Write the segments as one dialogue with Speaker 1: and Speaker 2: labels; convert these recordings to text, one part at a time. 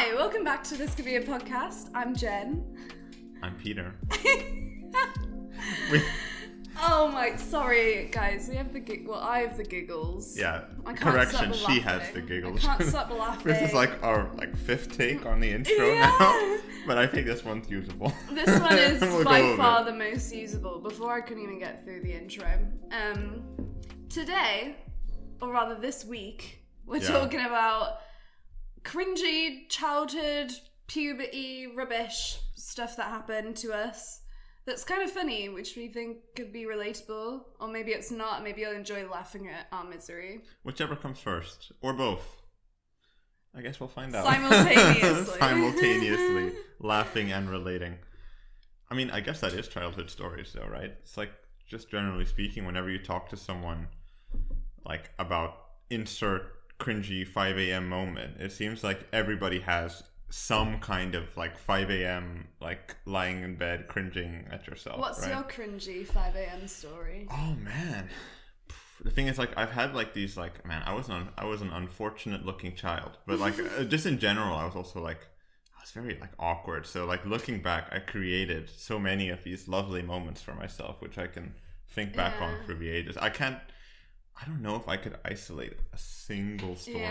Speaker 1: Hi, welcome back to This Could Be a Podcast. I'm Jen.
Speaker 2: I'm Peter.
Speaker 1: Oh my, sorry guys, we have I have the giggles.
Speaker 2: Yeah,
Speaker 1: I can't
Speaker 2: correction,
Speaker 1: stop
Speaker 2: she
Speaker 1: laughing.
Speaker 2: has the giggles.
Speaker 1: I can't stop laughing.
Speaker 2: This is like our fifth take on the intro now, but I think this one's usable.
Speaker 1: This one is
Speaker 2: We'll
Speaker 1: by far the most usable. Before I couldn't even get through the intro. Today, or rather this week, we're talking about cringy childhood, puberty, rubbish stuff that happened to us. That's kind of funny, which we think could be relatable, or maybe it's not. Maybe you'll enjoy laughing at our misery.
Speaker 2: Whichever comes first, or both. I guess we'll find out. Simultaneously, laughing and relating. I mean, I guess that is childhood stories, though, right? It's like, just generally speaking, whenever you talk to someone, like, about insert cringy 5 a.m. moment, it seems like everybody has some kind of like 5 a.m. like lying in bed cringing at yourself.
Speaker 1: What's
Speaker 2: right?
Speaker 1: your cringy 5 a.m. story?
Speaker 2: Oh man, the thing is, like, I've had like these, like, man, I was an unfortunate looking child, but like just in general, I was also like, I was very like awkward. So like looking back, I created so many of these lovely moments for myself, which I can think back on for the ages. I don't know if I could isolate a single story.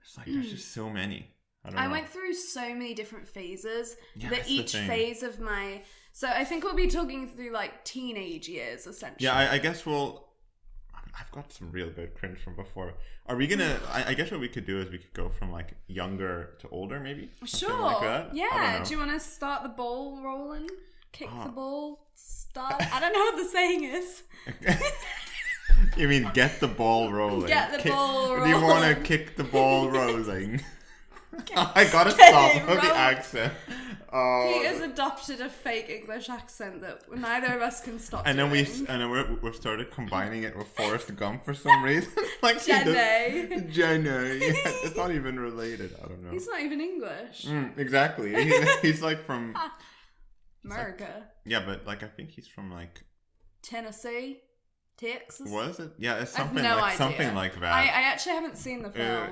Speaker 2: It's like there's just so many. I
Speaker 1: went through so many different phases.
Speaker 2: Yeah,
Speaker 1: each phase of my... So I think we'll be talking through like teenage years, essentially.
Speaker 2: Yeah, I guess I've got some real good cringe from before. Are we gonna... I guess what we could do is we could go from like younger to older, maybe?
Speaker 1: Sure.
Speaker 2: Something like that.
Speaker 1: Yeah. Do you want to start the ball rolling? Kick the ball? Start? I don't know what the saying is.
Speaker 2: You mean get the ball rolling?
Speaker 1: Get the ball rolling.
Speaker 2: Do you want to kick the ball rolling? I gotta stop the accent.
Speaker 1: Peter's adopted a fake English accent that neither of us can stop.
Speaker 2: And then we've started combining it with Forrest Gump for some reason. Like
Speaker 1: Jenny.
Speaker 2: It's not even related. I don't know.
Speaker 1: He's not even English.
Speaker 2: Exactly. He's like from
Speaker 1: America.
Speaker 2: Like, yeah, but like I think he's from like
Speaker 1: Tennessee. Texas?
Speaker 2: Was it? Yeah, it's something something like that.
Speaker 1: I actually haven't seen the film.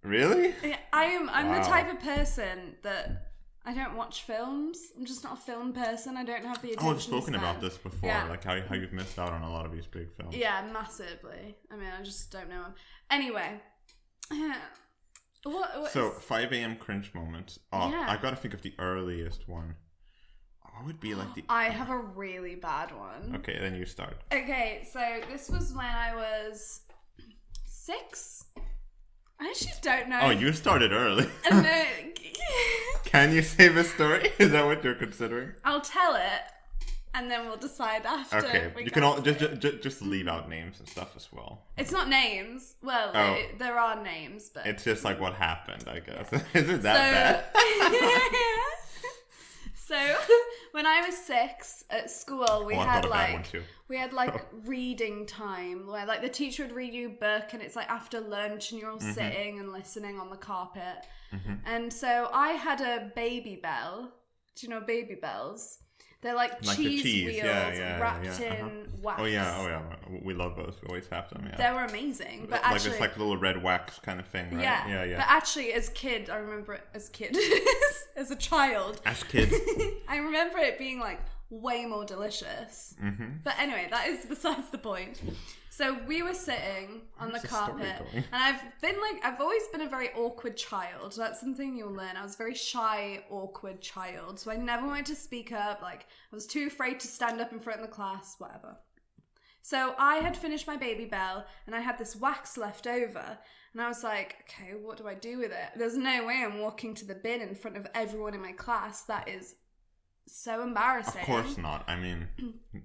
Speaker 2: Really?
Speaker 1: I'm the type of person that I don't watch films. I'm just not a film person. I don't have the attention.
Speaker 2: I've spoken about this before, like how you've missed out on a lot of these big films.
Speaker 1: Yeah, massively. I mean, I just don't know them. Anyway.
Speaker 2: So 5 a.m. cringe moments. I gotta think of the earliest one. What would be like the...
Speaker 1: I have a really bad one.
Speaker 2: Okay, then you start.
Speaker 1: Okay, so this was when I was 6. I actually don't know.
Speaker 2: Oh, you started early.
Speaker 1: Can
Speaker 2: you save a story? Is that what you're considering?
Speaker 1: I'll tell it, and then we'll decide after.
Speaker 2: Okay, you can all just leave out names and stuff as well.
Speaker 1: It's not names. Well, there are names, but...
Speaker 2: It's just like what happened, I guess. Is it that bad?
Speaker 1: So, when I was 6 at school, we had reading time where like the teacher would read you a book, and it's like after lunch, and you're all sitting and listening on the carpet. And so I had a baby bell. Do you know baby bells? They're like cheese wheels wrapped in wax.
Speaker 2: Oh yeah. We love those. We always have them. Yeah.
Speaker 1: They were amazing, but
Speaker 2: like
Speaker 1: actually,
Speaker 2: this like little red wax kind of thing, right?
Speaker 1: Yeah. But actually, as kid, I remember it as kid, as a child.
Speaker 2: As kid,
Speaker 1: I remember it being like way more delicious. But anyway, that is besides the point. So we were sitting on the carpet, and I've always been a very awkward child. That's something you'll learn. I was a very shy, awkward child. So I never wanted to speak up. Like, I was too afraid to stand up in front of the class, whatever. So I had finished my baby bell, and I had this wax left over. And I was like, okay, what do I do with it? There's no way I'm walking to the bin in front of everyone in my class. That is so embarrassing.
Speaker 2: Of course not. I mean,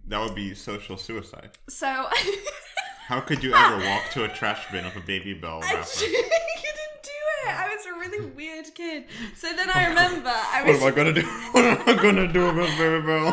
Speaker 2: that would be social suicide.
Speaker 1: So...
Speaker 2: How could you ever walk to a trash bin with a baby bell wrapper?
Speaker 1: You didn't do it. I was a really weird kid. So then I remember
Speaker 2: What am I gonna do? What am I gonna do with this baby bell?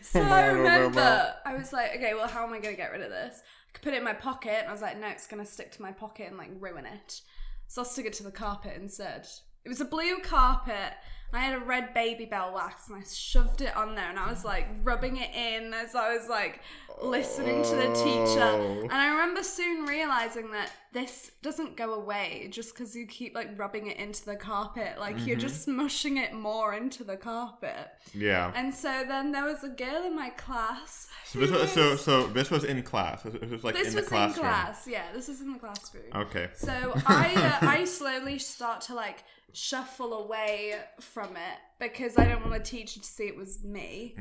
Speaker 1: So I remember I was like, okay, well, how am I gonna get rid of this? I could put it in my pocket, and I was like, no, it's gonna stick to my pocket and like ruin it. So I'll stick it to the carpet instead. It was a blue carpet. I had a red Baby Bell wax and I shoved it on there and I was like rubbing it in as I was like listening to the teacher. And I remember soon realizing that this doesn't go away just because you keep like rubbing it into the carpet. Like you're just smushing it more into the carpet.
Speaker 2: Yeah.
Speaker 1: And so then there was a girl in my class.
Speaker 2: So this was in class. This was like in the classroom. This was in class.
Speaker 1: Yeah, this was in the classroom.
Speaker 2: Okay.
Speaker 1: So I slowly start to like shuffle away from it because I don't want the teacher to see it was me.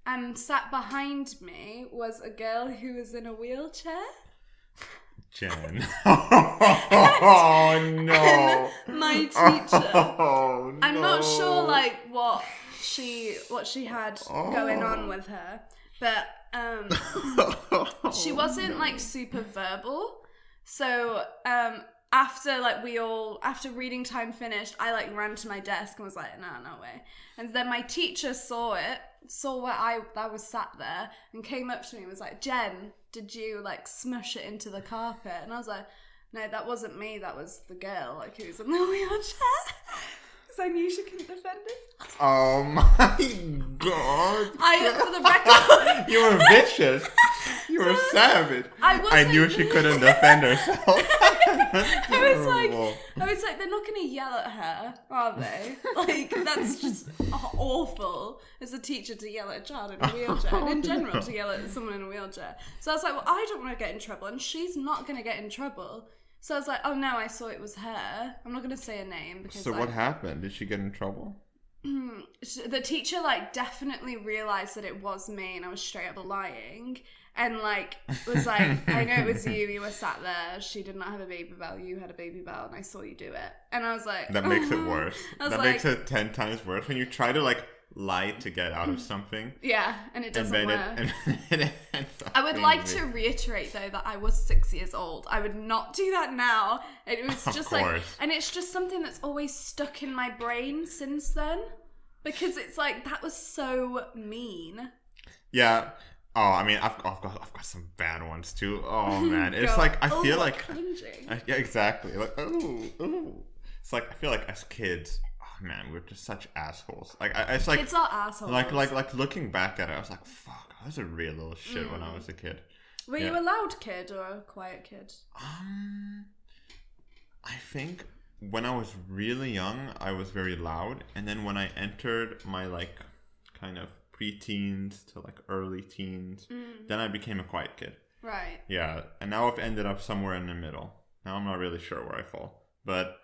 Speaker 1: And sat behind me was a girl who was in a wheelchair.
Speaker 2: Jen. Oh no.
Speaker 1: And my teacher.
Speaker 2: Oh, no.
Speaker 1: I'm not sure like what she had going on with her, but she wasn't like super verbal. So after reading time finished, I like ran to my desk and was like, no way. And then my teacher saw where I was sat there and came up to me and was like, Jen, did you like smush it into the carpet? And I was like, no, that wasn't me, that was the girl like who was in the wheelchair. Because I knew she couldn't defend it.
Speaker 2: Oh my god.
Speaker 1: For the record,
Speaker 2: you were vicious. You were savage. I knew she couldn't defend herself.
Speaker 1: I was like, they're not going to yell at her, are they? Like, that's just awful as a teacher to yell at a child in a wheelchair, and in general to yell at someone in a wheelchair. So I was like, well, I don't want to get in trouble, and she's not going to get in trouble. So I was like, oh no, I saw it was her. I'm not going to say her name because.
Speaker 2: So what happened? Did she get in trouble?
Speaker 1: The teacher like definitely realized that it was me, and I was straight up lying. And like was like, I know it was you. You were sat there. She did not have a Baby Bell. You had a Baby Bell, and I saw you do it. And I was like,
Speaker 2: that makes it worse. That makes it 10 times worse when you try to like lie to get out of something.
Speaker 1: Yeah, and it doesn't work.
Speaker 2: It
Speaker 1: I would like to reiterate though that I was 6 years old. I would not do that now. It was just like, and it's just something that's always stuck in my brain since then, because it's like that was so mean.
Speaker 2: Yeah. Oh, I mean, I've got some bad ones too. Oh man, it's like I feel like yeah, exactly. Like it's like I feel like as kids, oh man, we're just such assholes. Like it's like
Speaker 1: kids are assholes.
Speaker 2: Like looking back at it, I was like, fuck, I was a real little shit when I was a kid.
Speaker 1: Were you a loud kid or a quiet kid?
Speaker 2: I think when I was really young, I was very loud, and then when I entered my like kind of pre-teens to like early teens, then I became a quiet kid.
Speaker 1: Right.
Speaker 2: Yeah, and now I've ended up somewhere in the middle. Now I'm not really sure where I fall. But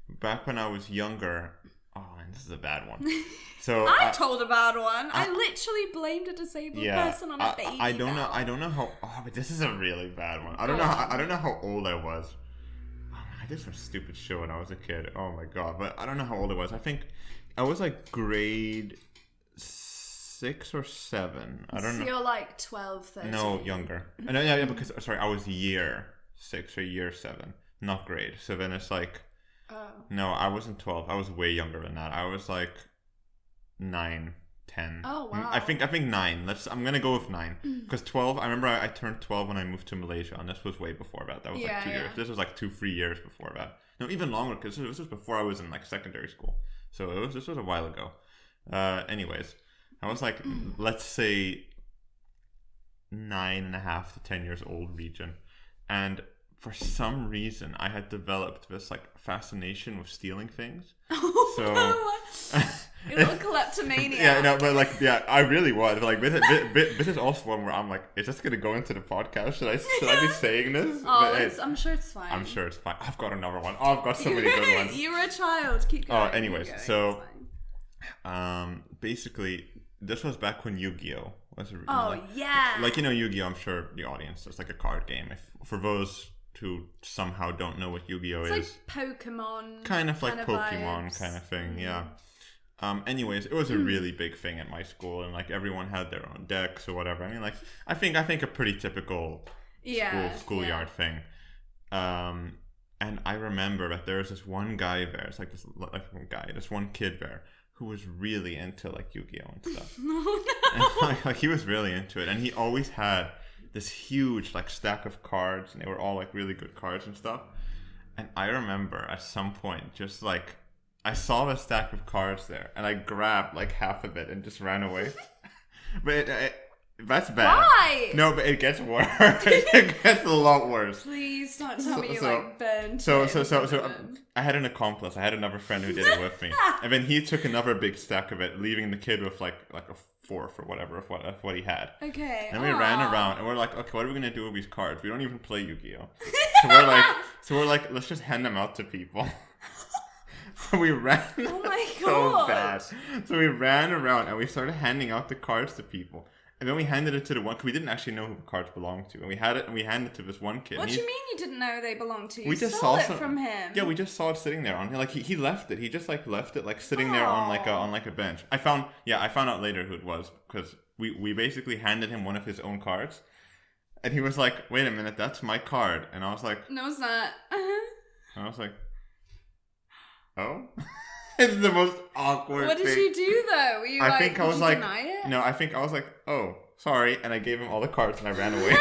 Speaker 2: back when I was younger, oh, and this is a bad one. So
Speaker 1: I told a bad one. I literally blamed a disabled person on a baby.
Speaker 2: I don't know how. Oh, but this is a really bad one. I don't know how old I was. Oh, man, I did some stupid shit when I was a kid. Oh my god! But I don't know how old I was. I think I was like grade 6 or 7. I don't know.
Speaker 1: So you're like 12, 13.
Speaker 2: No, younger. Yeah, because sorry, I was year 6 or year 7, not grade. So then it's like, no, I wasn't 12. I was way younger than that. I was like 9, 10.
Speaker 1: Oh wow.
Speaker 2: I think 9. I'm gonna go with 9 because 12. I remember I turned 12 when I moved to Malaysia, and this was way before that. That was like 2 years. This was like 2-3 years before that. No, even longer because this was before I was in like secondary school. So this was a while ago. Anyways. I was like, let's say 9.5 to 10 years old region. And for some reason, I had developed this like fascination with stealing things. So
Speaker 1: you're a little kleptomaniac.
Speaker 2: Yeah, no, but like, yeah, I really was. Like, this is also one where I'm like, is this gonna go into the podcast? Should I be saying this?
Speaker 1: Oh, I'm sure it's fine.
Speaker 2: I'm sure it's fine. I've got another one. Oh, I've got so many good ones.
Speaker 1: You were a child. Keep going.
Speaker 2: Oh, anyways, so basically. This was back when Yu-Gi-Oh! Was
Speaker 1: Yeah.
Speaker 2: Like, you know, Yu-Gi-Oh! I'm sure the audience, it's like a card game. For those who somehow don't know what Yu-Gi-Oh!
Speaker 1: It's
Speaker 2: is.
Speaker 1: Like Pokemon.
Speaker 2: Kind of like Pokemon kind of thing, yeah. Anyways, it was a really big thing at my school, and like everyone had their own decks or whatever. I mean, like, I think a pretty typical schoolyard thing. And I remember that there was this one guy there. It's like this one kid there who was really into like Yu-Gi-Oh! And stuff. And like he was really into it, and he always had this huge like stack of cards, and they were all like really good cards and stuff. And I remember at some point just like I saw a stack of cards there, and I grabbed like half of it and just ran away. But that's bad.
Speaker 1: Why?
Speaker 2: No, but it gets worse. It gets a lot worse.
Speaker 1: Please don't tell me you like burned.
Speaker 2: So I had an accomplice. I had another friend who did it with me, and then he took another big stack of it, leaving the kid with like a fourth or whatever of what he had.
Speaker 1: Okay.
Speaker 2: And we ran around, and we're like, okay, what are we gonna do with these cards? We don't even play Yu-Gi-Oh. So we're like, let's just hand them out to people. So we ran.
Speaker 1: Oh my god.
Speaker 2: So bad. So we ran around and we started handing out the cards to people. And then we handed it to the one, because we didn't actually know who the cards belonged to. And we had it, and we handed it to this one kid.
Speaker 1: What do you mean you didn't know they belonged to you?
Speaker 2: We just
Speaker 1: stole
Speaker 2: saw
Speaker 1: it from him.
Speaker 2: Yeah, we just saw it sitting there on like he left it. He just like left it like sitting there on like a bench. I found out later who it was, because we basically handed him one of his own cards. And he was like, "Wait a minute, that's my card." And I was like,
Speaker 1: "No, it's not."
Speaker 2: I was like, "Oh." It's the most awkward
Speaker 1: What did you do though? Were you
Speaker 2: I think I was like,
Speaker 1: deny it?
Speaker 2: No, I think I was like, "Oh, sorry," and I gave him all the cards and I ran away. And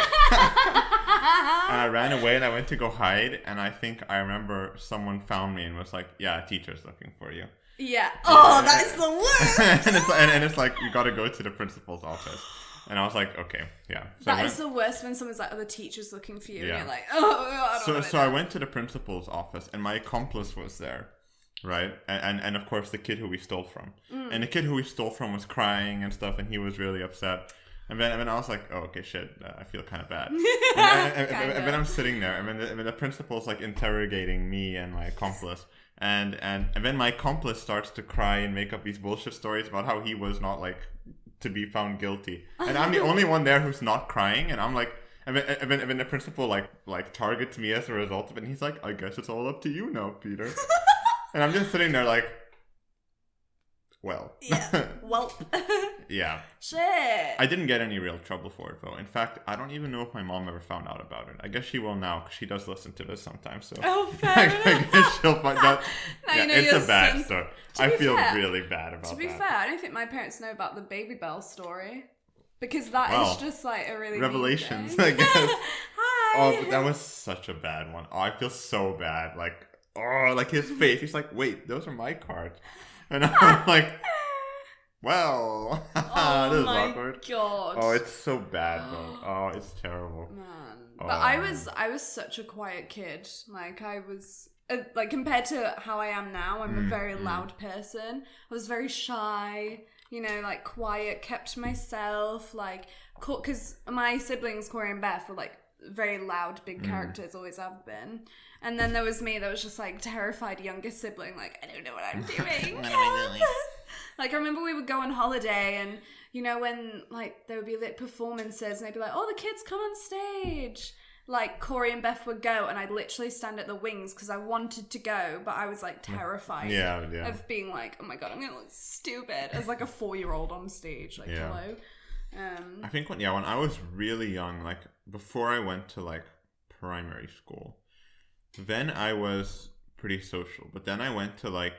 Speaker 2: I ran away and I went to go hide, and I think I remember someone found me and was like, "Yeah, a teacher's looking for you."
Speaker 1: Yeah. Oh, that is the worst.
Speaker 2: and it's like, you got to go to the principal's office. And I was like, okay, yeah. So
Speaker 1: that is the worst when someone's like, "Oh, the teacher's looking for you," and you're like, "Oh, I don't know."
Speaker 2: So I went to the principal's office, and my accomplice was there. Right, and of course the kid who we stole from, and the kid who we stole from was crying and stuff, and he was really upset. And then I was like, oh, okay, shit, I feel kind of bad. And then I'm sitting there, and then the principal's like interrogating me and my accomplice, and then my accomplice starts to cry and make up these bullshit stories about how he was not like to be found guilty, and I'm the only one there who's not crying, and I'm like. And then the principal like targets me as a result of it, and he's like, "I guess it's all up to you now, Peter." And I'm just sitting there like, well.
Speaker 1: Yeah. Well.
Speaker 2: Yeah.
Speaker 1: Shit.
Speaker 2: I didn't get any real trouble for it, though. In fact, I don't even know if my mom ever found out about it. I guess she will now, because she does listen to this sometimes. So
Speaker 1: oh, fair
Speaker 2: I guess she'll find out.
Speaker 1: Now
Speaker 2: yeah,
Speaker 1: you know
Speaker 2: it's a bad story. I feel really bad about that.
Speaker 1: To be fair, I don't think my parents know about the Baby Bell story. Because that is just like a really
Speaker 2: revelations, I guess.
Speaker 1: Hi.
Speaker 2: Oh, but that was such a bad one. Oh, I feel so bad. Like, like his face. He's like, "Wait, those are my cards." And I'm like, well, this is awkward.
Speaker 1: God.
Speaker 2: Oh, it's so bad though. Oh, it's terrible.
Speaker 1: Man. But I was such a quiet kid. Like I was like compared to how I am now, I'm a very loud person. I was very shy. You know, like quiet, kept to myself, like, because my siblings, Corey and Beth, were like very loud, big characters, always have been. And then there was me that was just like terrified younger sibling, like, I don't know what I'm doing.
Speaker 2: What am I doing?
Speaker 1: Like, I remember we would go on holiday and, you know, when like there would be lit performances and they'd be like, "Oh, the kids come on stage." Like Corey and Beth would go and I'd literally stand at the wings because I wanted to go, but I was like terrified of being like, "Oh my god, I'm gonna look stupid" as like a 4-year-old on stage. Like, hello.
Speaker 2: I think when I was really young, like before I went to like primary school, then I was pretty social. But then I went to like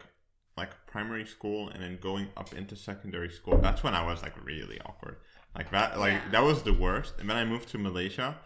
Speaker 2: primary school and then going up into secondary school. That's when I was like really awkward. Like that, that was the worst. And then I moved to Malaysia.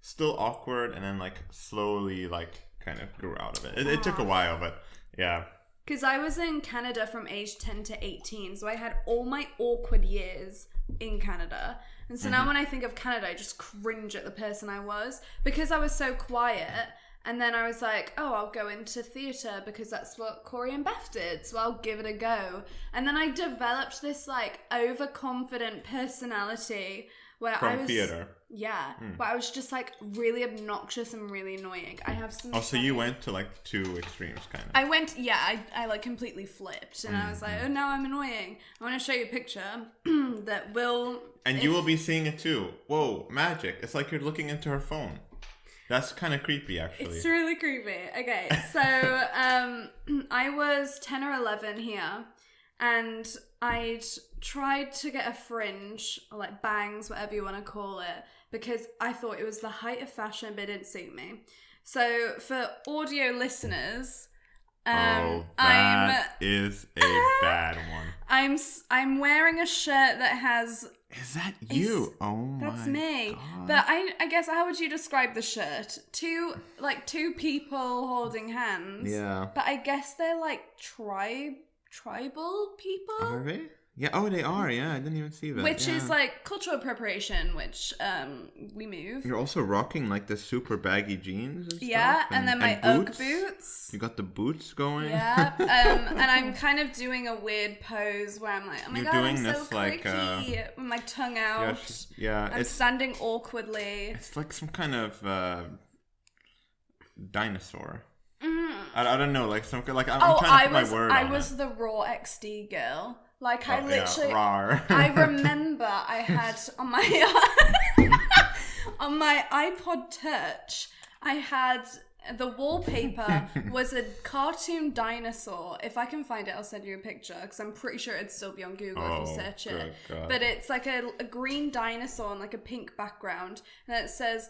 Speaker 2: Still awkward, and then like slowly like kind of grew out of it. It took a while, but yeah.
Speaker 1: Because I was in Canada from age 10 to 18, so I had all my awkward years in Canada. And so now when I think of Canada, I just cringe at the person I was because I was so quiet. And then I was like, "Oh, I'll go into theatre because that's what Corey and Beth did, so I'll give it a go." And then I developed this like overconfident personality where I was theatre. Yeah, but I was just like really obnoxious and really annoying. I have some.
Speaker 2: Oh, so you went to like two extremes, kind of.
Speaker 1: I went, I like completely flipped, and I was like, "Oh, now I'm annoying." I want to show you a picture that will.
Speaker 2: And you will be seeing it too. Whoa, magic! It's like you're looking into her phone. That's kind of creepy, actually.
Speaker 1: It's really creepy. Okay, so I was 10 or 11 here, and I'd tried to get a fringe, or like bangs, whatever you want to call it, because I thought it was the height of fashion, but it didn't suit me. So for audio listeners,
Speaker 2: that is a bad one.
Speaker 1: I'm wearing a shirt that has
Speaker 2: Is that you?
Speaker 1: That's me.
Speaker 2: God.
Speaker 1: But I guess, how would you describe the shirt? Two people holding hands.
Speaker 2: Yeah.
Speaker 1: But I guess they're like tribal people.
Speaker 2: Are they? Yeah. Oh, they are. Yeah, I didn't even see that.
Speaker 1: Which is like cultural appropriation, which we move.
Speaker 2: You're also rocking like the super baggy jeans and stuff.
Speaker 1: Yeah, and then my Ugg boots.
Speaker 2: You got the boots going.
Speaker 1: Yeah, and I'm kind of doing a weird pose where I'm like, oh my God, I'm so creaky, with my tongue out.
Speaker 2: Yeah,
Speaker 1: I'm standing awkwardly.
Speaker 2: It's like some kind of dinosaur. I don't know, like some like I'm trying to put my word on it.
Speaker 1: I was the raw XD girl. Like I literally,
Speaker 2: rawr.
Speaker 1: I remember I had on my iPod Touch, I had the wallpaper was a cartoon dinosaur. If I can find it, I'll send you a picture because I'm pretty sure it'd still be on Google if you search it. God. But it's like a green dinosaur on like a pink background, and it says,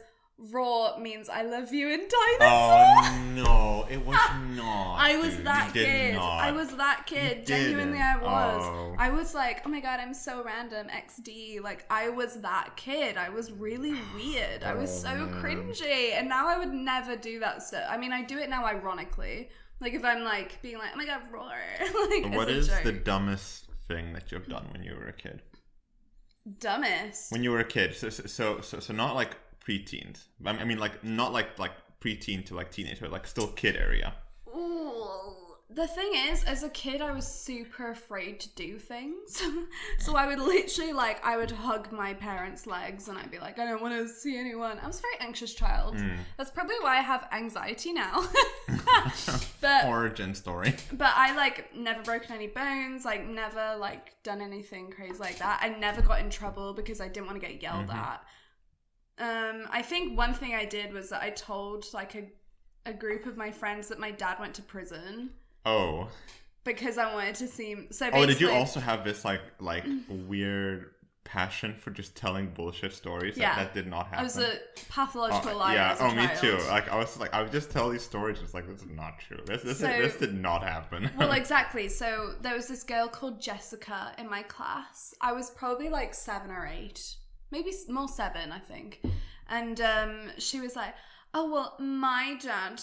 Speaker 1: "Raw means I love you in dinosaur."
Speaker 2: Oh no, it was not.
Speaker 1: I was that kid. I was that kid. Genuinely, I was. Oh. I was like, oh my God, I'm so random. XD. Like, I was that kid. I was really weird. I was so cringy. And now I would never do that stuff. I mean, I do it now ironically. Like, if I'm like being like, oh my God, roar. Like,
Speaker 2: what is the dumbest thing that you've done when you were a kid?
Speaker 1: Dumbest?
Speaker 2: When you were a kid. So not like preteens. I mean, like not like preteen to like teenager, like still kid area.
Speaker 1: Ooh. The thing is, as a kid, I was super afraid to do things. So I would literally I would hug my parents' legs and I'd be like, I don't want to see anyone. I was a very anxious child. That's probably why I have anxiety now. But
Speaker 2: origin story.
Speaker 1: But I never broken any bones, never done anything crazy like that. I never got in trouble because I didn't want to get yelled at. I think one thing I did was that I told a group of my friends that my dad went to prison.
Speaker 2: Oh.
Speaker 1: Because I wanted to seem so.
Speaker 2: Oh, did you also have this weird passion for just telling bullshit stories?
Speaker 1: Yeah,
Speaker 2: that did not happen.
Speaker 1: I was a pathological liar. Yeah. As a child.
Speaker 2: Me too. I would just tell these stories. Just this is not true. This did not happen.
Speaker 1: Well, exactly. So there was this girl called Jessica in my class. I was probably 7 or 8. Maybe more 7, I think. And she was like, oh, well, my dad,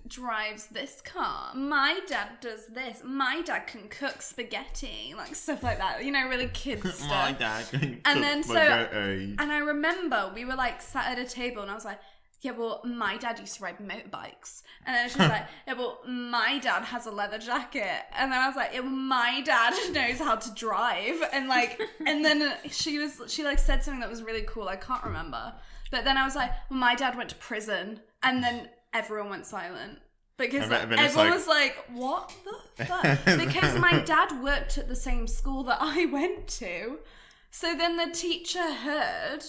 Speaker 1: drives this car. My dad does this. My dad can cook spaghetti. Stuff like that. Really kids stuff.
Speaker 2: My dad can
Speaker 1: and
Speaker 2: cook
Speaker 1: then
Speaker 2: spaghetti.
Speaker 1: And I remember we were, sat at a table and I was like, yeah, well, my dad used to ride motorbikes. And then she was like, yeah, well, my dad has a leather jacket. And then I was like, yeah, well, my dad knows how to drive. And and then she said something that was really cool. I can't remember. But then I was like, well, my dad went to prison. And then everyone went silent. Because everyone was like, what the fuck? Because my dad worked at the same school that I went to. So then the teacher heard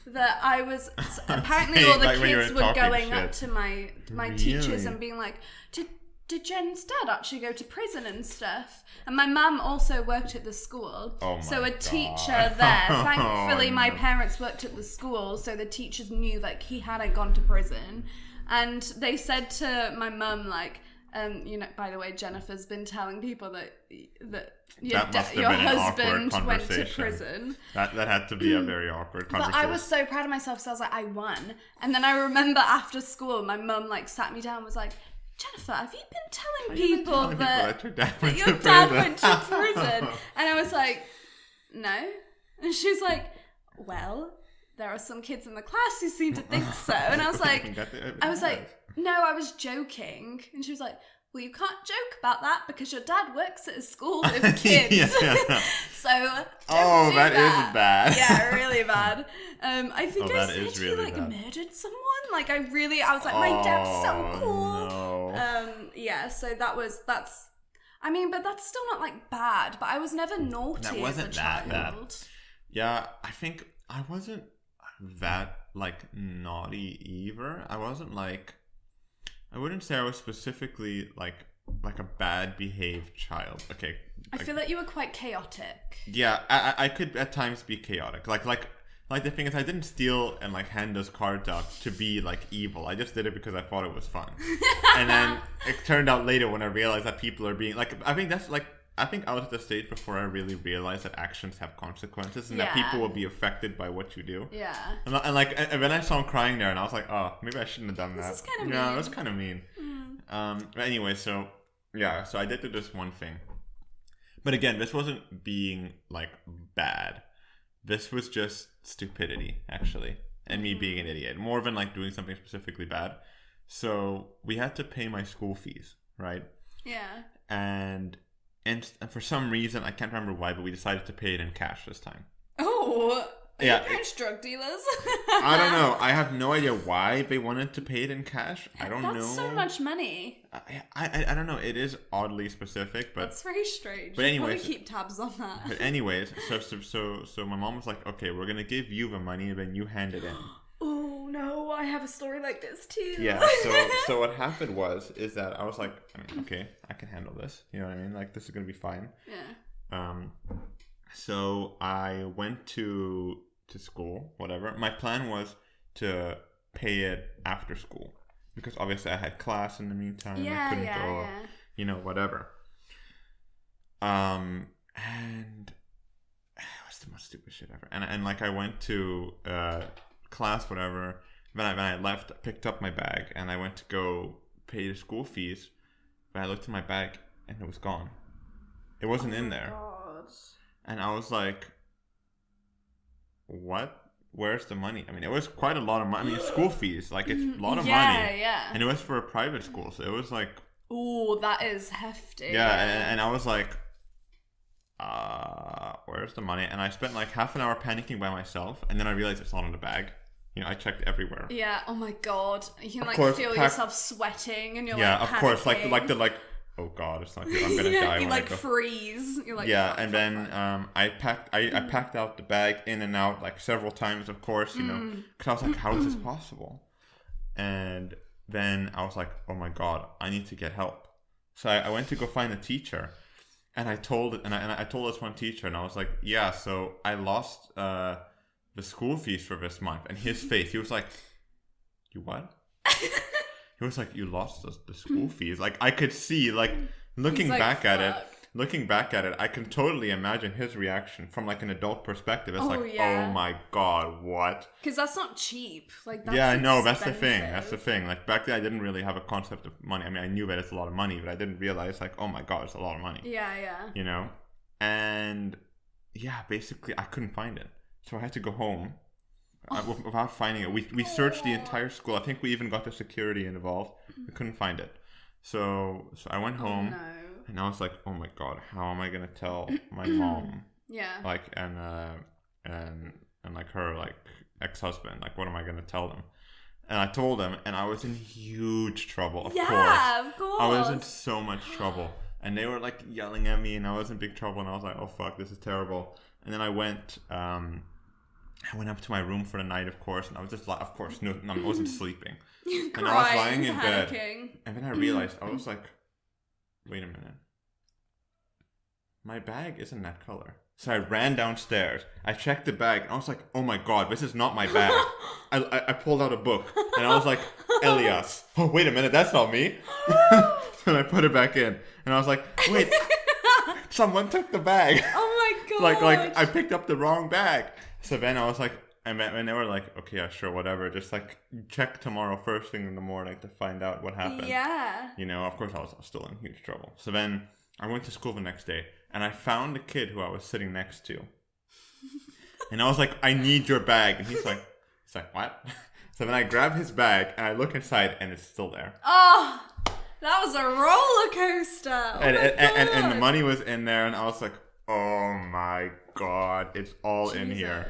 Speaker 1: that I was apparently all the kids were going up to my teachers and being like, did Jen's dad actually go to prison and stuff? And my mum also worked at the school.
Speaker 2: Oh my
Speaker 1: so a
Speaker 2: God.
Speaker 1: teacher there. Thankfully, my parents worked at the school, so the teachers knew that he hadn't gone to prison. And they said to my mum, by the way, Jennifer's been telling people that your husband went to prison.
Speaker 2: That had to be a very awkward conversation.
Speaker 1: But I was so proud of myself, so I was like, I won. And then I remember after school, my mum sat me down and was like, Jennifer, have you been telling people that your dad went to prison? And I was like, no. And she was like, well, there are some kids in the class who seem to think so. And I was like, no, I was joking. And she was like, well, you can't joke about that because your dad works at a school with kids. So
Speaker 2: that is bad.
Speaker 1: Yeah, really bad. I think I said he murdered someone. I was like, my dad's so cool.
Speaker 2: No.
Speaker 1: Yeah, so that's I mean, but that's still not bad, but I was never naughty as a child. Bad.
Speaker 2: Yeah, I think I wasn't that naughty either. I wasn't I wouldn't say I was specifically like a bad behaved child. Okay.
Speaker 1: I feel like you were quite chaotic.
Speaker 2: Yeah, I could at times be chaotic. Like the thing is, I didn't steal and hand those cards out to be evil. I just did it because I thought it was fun. And then it turned out later when I realized that people are being I think that's I think I was at the stage before I really realized that actions have consequences and that people will be affected by what you do.
Speaker 1: Yeah.
Speaker 2: And when I saw him crying there, and I was like, oh, maybe I shouldn't have done that.
Speaker 1: This is kind of mean.
Speaker 2: Yeah, that's kind of mean. But anyway, so I did do this one thing. But again, this wasn't being like bad. This was just stupidity, actually. And me being an idiot. More than like doing something specifically bad. So we had to pay my school fees, right?
Speaker 1: Yeah.
Speaker 2: And for some reason, I can't remember why, but we decided to pay it in cash this time.
Speaker 1: Oh, are your parents drug dealers?
Speaker 2: I don't know. I have no idea why they wanted to pay it in cash. I don't know.
Speaker 1: That's so much money.
Speaker 2: I don't know. It is oddly specific, but
Speaker 1: that's very strange.
Speaker 2: But anyways,
Speaker 1: keep tabs on that.
Speaker 2: But anyways, so my mom was like, okay, we're gonna give you the money, and then you hand it in.
Speaker 1: Oh no, I have a story like this too.
Speaker 2: Yeah. So what happened is that I was like, okay, I can handle this. You know what I mean? Like, this is gonna be fine.
Speaker 1: Yeah.
Speaker 2: So I went to school, whatever. My plan was to pay it after school because obviously I had class in the meantime. I couldn't go, you know, whatever. And it was the most stupid shit ever. And like I went to class, whatever. When I left, I picked up my bag and I went to go pay the school fees. But I looked in my bag and it was gone. It wasn't in there.
Speaker 1: God.
Speaker 2: And I was like, what? Where's the money? I mean, it was quite a lot of money. I mean, school fees, like, it's a lot of money.
Speaker 1: Yeah.
Speaker 2: And it was for a private school, so it was like...
Speaker 1: Ooh, that is hefty.
Speaker 2: Yeah, and I was like, where's the money? And I spent like half an hour panicking by myself, and then I realized it's not in the bag. You know, I checked everywhere.
Speaker 1: Yeah, oh my God. You can, like, feel yourself sweating, and you're
Speaker 2: like,
Speaker 1: panicking.
Speaker 2: Of course, like, oh God, it's not good. I'm gonna die.
Speaker 1: You like freeze. You're like,
Speaker 2: and then I packed out the bag in and out like several times, of course, you know, because I was like, how is this possible? And then I was like, oh my God, I need to get help. So I went to go find a teacher, and I told this one teacher, and I was like, yeah, so I lost the school fees for this month, and his face, he was like, you what? He was like, you lost the school fees. Like, I could see, like, looking back at it, I can totally imagine his reaction from, like, an adult perspective. It's oh my God, what?
Speaker 1: Because that's not cheap. Like, that's
Speaker 2: that's the thing. That's the thing. Like, back then, I didn't really have a concept of money. I mean, I knew that it's a lot of money, but I didn't realize, like, oh my God, it's a lot of money.
Speaker 1: Yeah.
Speaker 2: You know? And, yeah, basically, I couldn't find it. So I had to go home. Without finding it, we searched the entire school. I think we even got the security involved. We couldn't find it, so I went home, and I was like, "Oh my God, how am I gonna tell my mom?"
Speaker 1: Yeah.
Speaker 2: Like and like her like ex-husband. Like, what am I gonna tell them? And I told them, and I was in huge trouble. Of course, I was in so much trouble, and they were like yelling at me, and I was in big trouble, and I was like, "Oh fuck, this is terrible." And then I went up to my room for the night, of course, and I was just like, of course, no, I wasn't sleeping. And I was lying in bed, and then I realized, I was like, wait a minute. My bag isn't that color. So I ran downstairs, I checked the bag, and I was like, oh my God, this is not my bag. I pulled out a book, and I was like, Elias. Oh, wait a minute, that's not me. So I put it back in, and I was like, wait, someone took the bag.
Speaker 1: Oh my God.
Speaker 2: Like I picked up the wrong bag. So then I was like, and they were like, okay, yeah, sure, whatever. Just like check tomorrow first thing in the morning to find out what happened.
Speaker 1: Yeah.
Speaker 2: You know, of course I was still in huge trouble. So then I went to school the next day, and I found the kid who I was sitting next to. And I was like, I need your bag. And he's like, what? So then I grab his bag and I look inside, and it's still there.
Speaker 1: Oh, that was a roller coaster. Oh
Speaker 2: and the money was in there, and I was like, oh my God, it's all in here.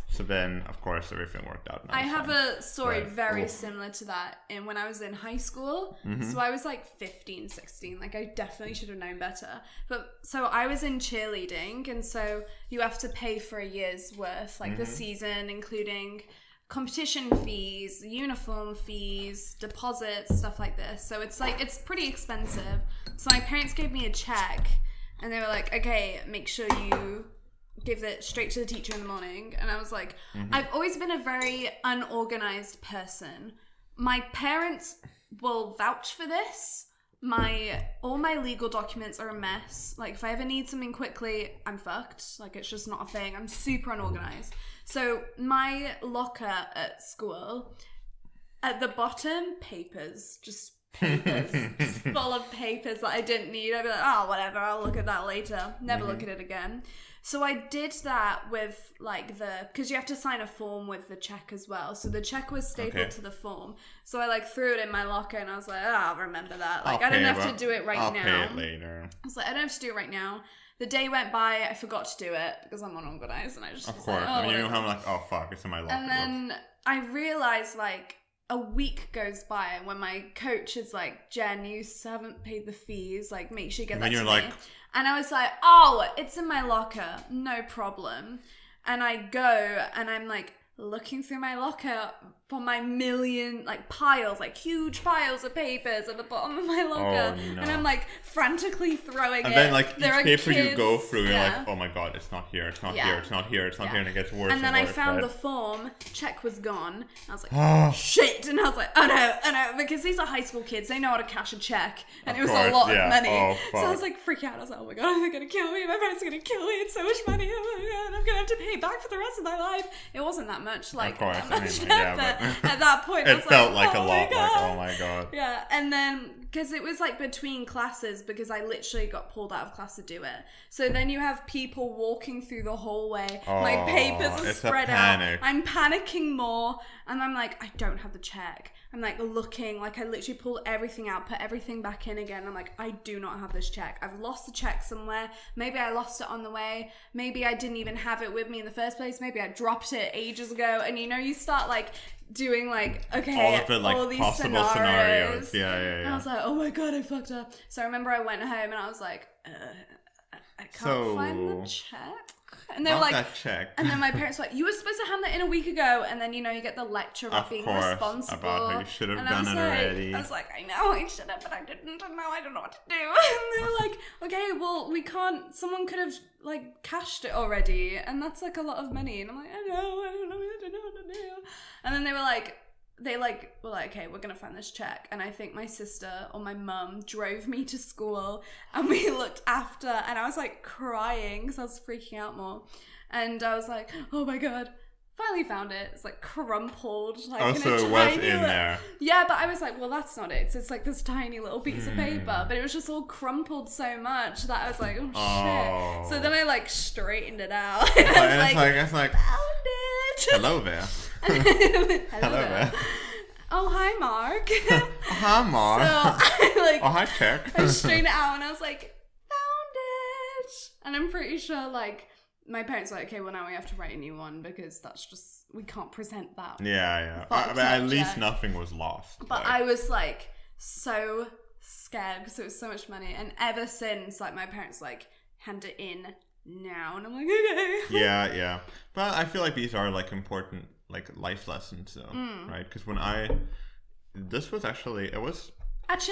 Speaker 2: So then, of course, everything worked out.
Speaker 1: I have a story very similar to that when I was in high school. So I was like 15, 16. Like, I definitely should have known better. But so I was in cheerleading, and so you have to pay for a year's worth, like the season, including competition fees, uniform fees, deposits, stuff like this. So it's like, it's pretty expensive. So my parents gave me a check, and they were like, okay, make sure you give it straight to the teacher in the morning. And I was like, I've always been a very unorganized person. My parents will vouch for this. all my legal documents are a mess. Like, if I ever need something quickly, I'm fucked. Like, it's just not a thing. I'm super unorganized. So my locker at school, at the bottom, papers, just full of papers that I didn't need. I'd be like, oh, whatever, I'll look at that later. Never look at it again. So I did that with, like, because you have to sign a form with the check as well. So the check was stapled to the form. So I, like, threw it in my locker and I was like, oh, I'll remember that. Like, I don't have to do it right now.
Speaker 2: I'll pay it later.
Speaker 1: I was like, I don't have to do it right now. The day went by, I forgot to do it because I'm unorganized and I just
Speaker 2: Of
Speaker 1: was
Speaker 2: course.
Speaker 1: like, oh,
Speaker 2: I mean,
Speaker 1: whatever.
Speaker 2: I'm like, oh, fuck, it's in my locker.
Speaker 1: And then I realized, like, a week goes by and when my coach is like, Jen, you still haven't paid the fees, like, make sure you get that to me. And I was like, oh, it's in my locker, no problem. And I go and I'm like looking through my locker for my million, like, piles, like huge piles of papers at the bottom of my locker.
Speaker 2: Oh, no.
Speaker 1: And I'm like frantically throwing it.
Speaker 2: And then, like,
Speaker 1: there
Speaker 2: each paper
Speaker 1: kids,
Speaker 2: you go through, you're like, oh my god, it's not here, it's not
Speaker 1: Yeah.
Speaker 2: here, it's not here, it's not here, and it gets worse
Speaker 1: and then I
Speaker 2: worse,
Speaker 1: found
Speaker 2: right?
Speaker 1: the form, check was gone. I was like, shit. And I was like, oh no, because these are high school kids, they know how to cash a check. And
Speaker 2: Of
Speaker 1: it was
Speaker 2: course,
Speaker 1: a lot
Speaker 2: yeah.
Speaker 1: of money.
Speaker 2: Oh,
Speaker 1: So I
Speaker 2: fuck.
Speaker 1: was like freaking out. I was like, oh my god, they're gonna kill me. My parents are gonna kill me. It's so much money. Oh my god, I'm gonna have to pay back for the rest of my life. It wasn't that much, like,
Speaker 2: Of course,
Speaker 1: that much,
Speaker 2: I mean, yeah,
Speaker 1: but at that point, I
Speaker 2: It
Speaker 1: was
Speaker 2: felt
Speaker 1: like,
Speaker 2: like a
Speaker 1: oh
Speaker 2: lot,
Speaker 1: my
Speaker 2: like,
Speaker 1: god.
Speaker 2: oh my god.
Speaker 1: Yeah, and then, because it was like between classes, because I literally got pulled out of class to do it. So then you have people walking through the hallway. My papers are
Speaker 2: it's a
Speaker 1: spread out.
Speaker 2: panic.
Speaker 1: I'm panicking more. And I'm like, I don't have the check. I'm like looking, like I literally pulled everything out, put everything back in again. I'm like, I do not have this check. I've lost the check somewhere. Maybe I lost it on the way. Maybe I didn't even have it with me in the first place. Maybe I dropped it ages ago. And you start like doing like, okay,
Speaker 2: all of it, like,
Speaker 1: all these
Speaker 2: possible scenarios. Yeah.
Speaker 1: And I was like, oh my god, I fucked up. So I remember I went home and I was like, I can't find the check. And they were like,
Speaker 2: that check.
Speaker 1: And then my parents were like, you were supposed to hand that in a week ago. And then, you get the lecture of being responsible.
Speaker 2: About how you should have
Speaker 1: and
Speaker 2: done it already.
Speaker 1: I was like, I know I should have, but I didn't. And now I don't know what to do. And they were like, okay, well, we can't. Someone could have, like, cashed it already. And that's, like, a lot of money. And I'm like, I don't know what to do. And then they were like, okay, we're gonna find this check. And I think my sister or my mum drove me to school and we looked after, and I was like crying because I was freaking out more. And I was like, oh my god, finally found it. It's like crumpled, like
Speaker 2: so it was in there.
Speaker 1: Yeah, but I was like, well, that's not it. So it's like this tiny little piece of paper, but it was just all crumpled so much that I was like, oh shit. So then I like straightened it out.
Speaker 2: It's like
Speaker 1: found it.
Speaker 2: Hello there.
Speaker 1: Hello there. Oh, hi, Mark.
Speaker 2: Oh, hi, Mark.
Speaker 1: So I
Speaker 2: oh, hi, check.
Speaker 1: I straightened it out and I was like, found it. And I'm pretty sure like my parents were like, okay, well now we have to write a new one because that's just, we can't present that.
Speaker 2: Yeah. But at least nothing was lost.
Speaker 1: But I was like so scared because it was so much money. And ever since, like, my parents like, hand it in now. And I'm like, okay.
Speaker 2: Yeah. But I feel like these are like important like life lessons though, right? Because when Actually,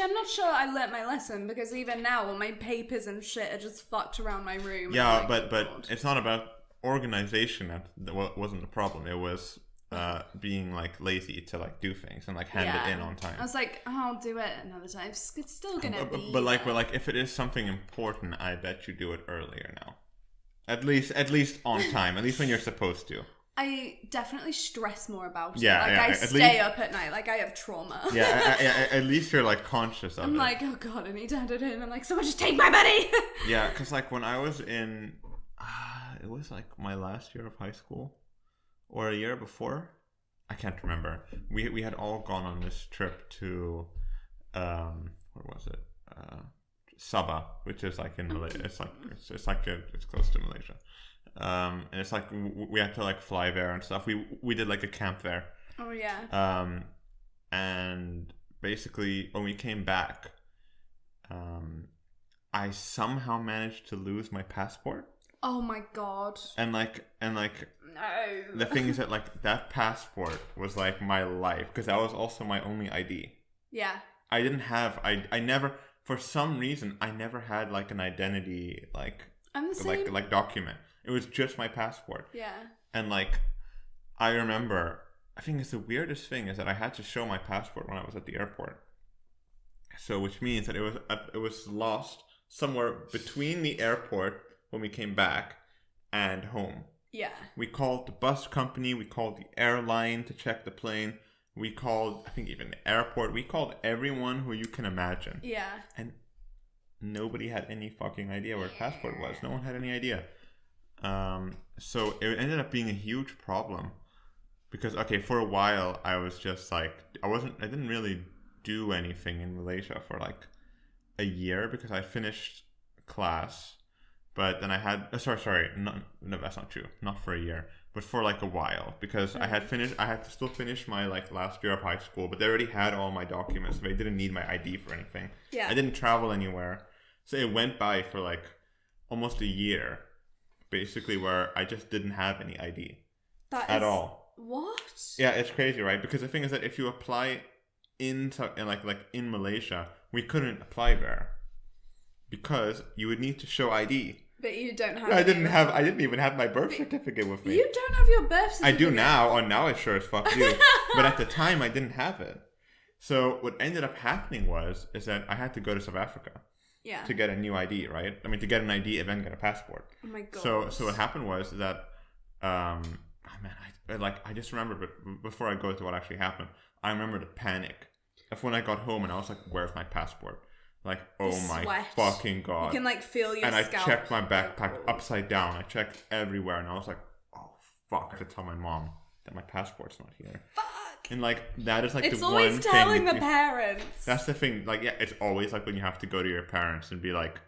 Speaker 2: I'm not sure I learnt my lesson because even now all my papers and shit are just fucked around my room. Yeah, but it's not about organization. That wasn't the problem. It was being like lazy to like do things and like hand it in on time.
Speaker 1: I was like, oh, I'll do it another time. It's still gonna be.
Speaker 2: But like if it is something important, I bet you do it earlier now. At least on time. At least when you're supposed to.
Speaker 1: I definitely stress more about it.
Speaker 2: Yeah,
Speaker 1: like, I stay up at night. Like, I have trauma.
Speaker 2: Yeah, at least you're, like, conscious of it.
Speaker 1: I'm like, oh, God, I need to hand it in. I'm like, someone just take my money!
Speaker 2: Yeah, because, like, when I was in... it was, like, my last year of high school. Or a year before. I can't remember. We had all gone on this trip to... where was it? Sabah, which is, like, in Malaysia. It's close to Malaysia. And it's like we had to like fly there and stuff. We did like a camp there.
Speaker 1: Oh yeah.
Speaker 2: And basically when we came back, I somehow managed to lose my passport.
Speaker 1: Oh my god.
Speaker 2: And like
Speaker 1: no.
Speaker 2: The thing is that like that passport was like my life because that was also my only ID.
Speaker 1: Yeah.
Speaker 2: I didn't have I never for some reason I never had like an identity like
Speaker 1: I'm the same.
Speaker 2: like document. It was just my passport.
Speaker 1: Yeah.
Speaker 2: And like, I remember, I think it's the weirdest thing is that I had to show my passport when I was at the airport. So which means that it was lost somewhere between the airport when we came back and home.
Speaker 1: Yeah.
Speaker 2: We called the bus company, we called the airline to check the plane, we called, I think, even the airport, we called everyone who you can imagine.
Speaker 1: Yeah.
Speaker 2: And nobody had any fucking idea where the passport was. No one had any idea. So it ended up being a huge problem. Because, okay, for a while, I was just like, I didn't really do anything in Malaysia for like a year because I finished class. But then I had, no, that's not true. Not for a year, but for like a while because I had to still finish my like last year of high school, but they already had all my documents. So they didn't need my ID for anything.
Speaker 1: Yeah.
Speaker 2: I didn't travel anywhere. So it went by for like almost a year, basically, where I just didn't have any ID at all.
Speaker 1: What?
Speaker 2: Yeah, it's crazy, right? Because the thing is that if you apply in Malaysia, we couldn't apply there because you would need to show ID.
Speaker 1: But you don't have.
Speaker 2: I didn't even have my birth certificate with me.
Speaker 1: You don't have your birth certificate.
Speaker 2: I do now. Oh, now I sure as fuck do. But at the time, I didn't have it. So what ended up happening is that I had to go to South Africa.
Speaker 1: Yeah.
Speaker 2: To get a new ID, right? I mean, to get an ID and then get a passport.
Speaker 1: Oh my god.
Speaker 2: So what happened was that, I just remember, but before I go to what actually happened, I remember the panic of when I got home and I was like, "Where's my passport?" Like, oh my fucking god!
Speaker 1: You can like feel your
Speaker 2: and
Speaker 1: scalp.
Speaker 2: I checked my backpack upside down. I checked everywhere, and I was like, "Oh fuck!" I had to tell my mom that my passport's not here.
Speaker 1: Fuck.
Speaker 2: And like that is like
Speaker 1: it's
Speaker 2: the one thing. It's
Speaker 1: always telling the parents.
Speaker 2: That's the thing. Like, yeah, it's always like when you have to go to your parents and be like,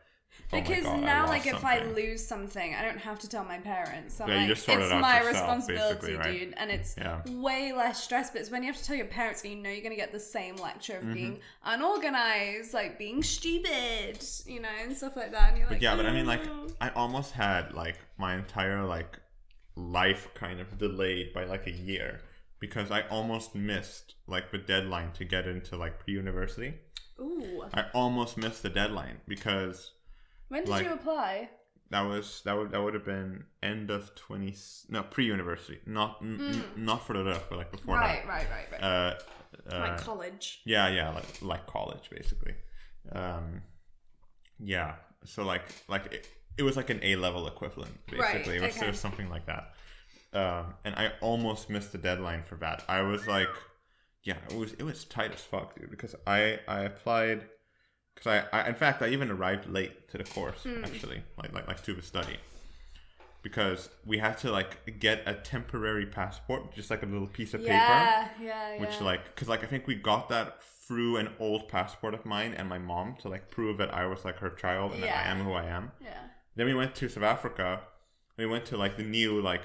Speaker 2: oh
Speaker 1: because
Speaker 2: my God,
Speaker 1: now,
Speaker 2: I
Speaker 1: like, if
Speaker 2: something.
Speaker 1: I lose something, I don't have to tell my parents. I'm
Speaker 2: yeah,
Speaker 1: like,
Speaker 2: you just sort
Speaker 1: it's
Speaker 2: it out
Speaker 1: my
Speaker 2: yourself,
Speaker 1: responsibility,
Speaker 2: right?
Speaker 1: dude, and it's way less stress. But it's when you have to tell your parents, and you know you're gonna get the same lecture of being unorganized, like being stupid, you know, and stuff like that. And you're like,
Speaker 2: but I mean, like, I almost had like my entire like life kind of delayed by like a year because I almost missed like the deadline to get into like pre-university.
Speaker 1: Ooh.
Speaker 2: I almost missed the deadline because.
Speaker 1: When did you apply?
Speaker 2: That would have been end of pre-university, not for the ref, but like before
Speaker 1: right,
Speaker 2: that.
Speaker 1: Right. Like college.
Speaker 2: Yeah, like college basically. Yeah. So like it was like an A-level equivalent basically.
Speaker 1: Right.
Speaker 2: It was something like that. And I almost missed the deadline for that. I was like, yeah, it was tight as fuck, dude, because I applied. Because I in fact, I even arrived late to the course, actually, like to the study. Because we had to, like, get a temporary passport, just like a little piece of paper.
Speaker 1: Yeah.
Speaker 2: Which, like, because, like, I think we got that through an old passport of mine and my mom to, like, prove that I was, like, her child and that I am who I am.
Speaker 1: Yeah.
Speaker 2: Then we went to South Africa. We went to, like, the new, like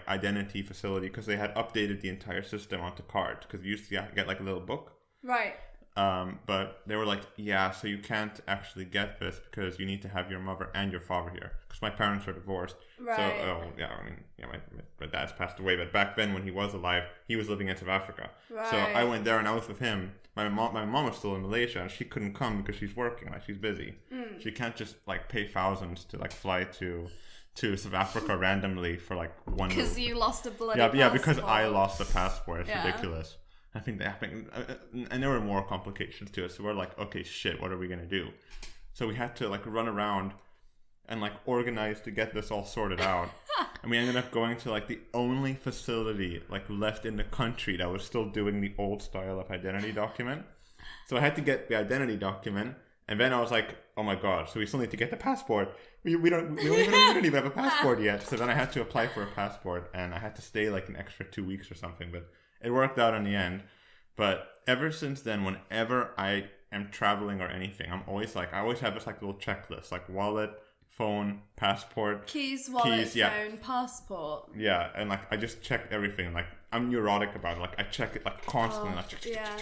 Speaker 2: identity facility because they had updated the entire system onto cards. Because we used to get, like, a little book.
Speaker 1: Right.
Speaker 2: But they were like, yeah, so you can't actually get this because you need to have your mother and your father here because my parents are divorced.
Speaker 1: Right.
Speaker 2: So, my dad's passed away, but back then when he was alive, he was living in South Africa.
Speaker 1: Right.
Speaker 2: So I went there and I was with him. My mom was still in Malaysia and she couldn't come because she's working, like she's busy. She can't just like pay thousands to like fly to South Africa randomly for like one.
Speaker 1: Because you lost a bloody passport.
Speaker 2: Yeah, because I lost the passport. It's ridiculous. I think that happened, and there were more complications to it. So we're like, okay, shit, what are we gonna do? So we had to like run around and like organize to get this all sorted out. And we ended up going to like the only facility like left in the country that was still doing the old style of identity document. So I had to get the identity document, and then I was like, oh my god, so we still need to get the passport. We don't even have a passport yet. So then I had to apply for a passport, and I had to stay like an extra 2 weeks or something, but. It worked out in the end, but ever since then, whenever I am traveling or anything, I always have this like little checklist, like wallet, phone, passport,
Speaker 1: keys, phone, passport.
Speaker 2: Yeah, and like I just check everything. Like I'm neurotic about it. Like I check it like constantly.
Speaker 1: Yeah.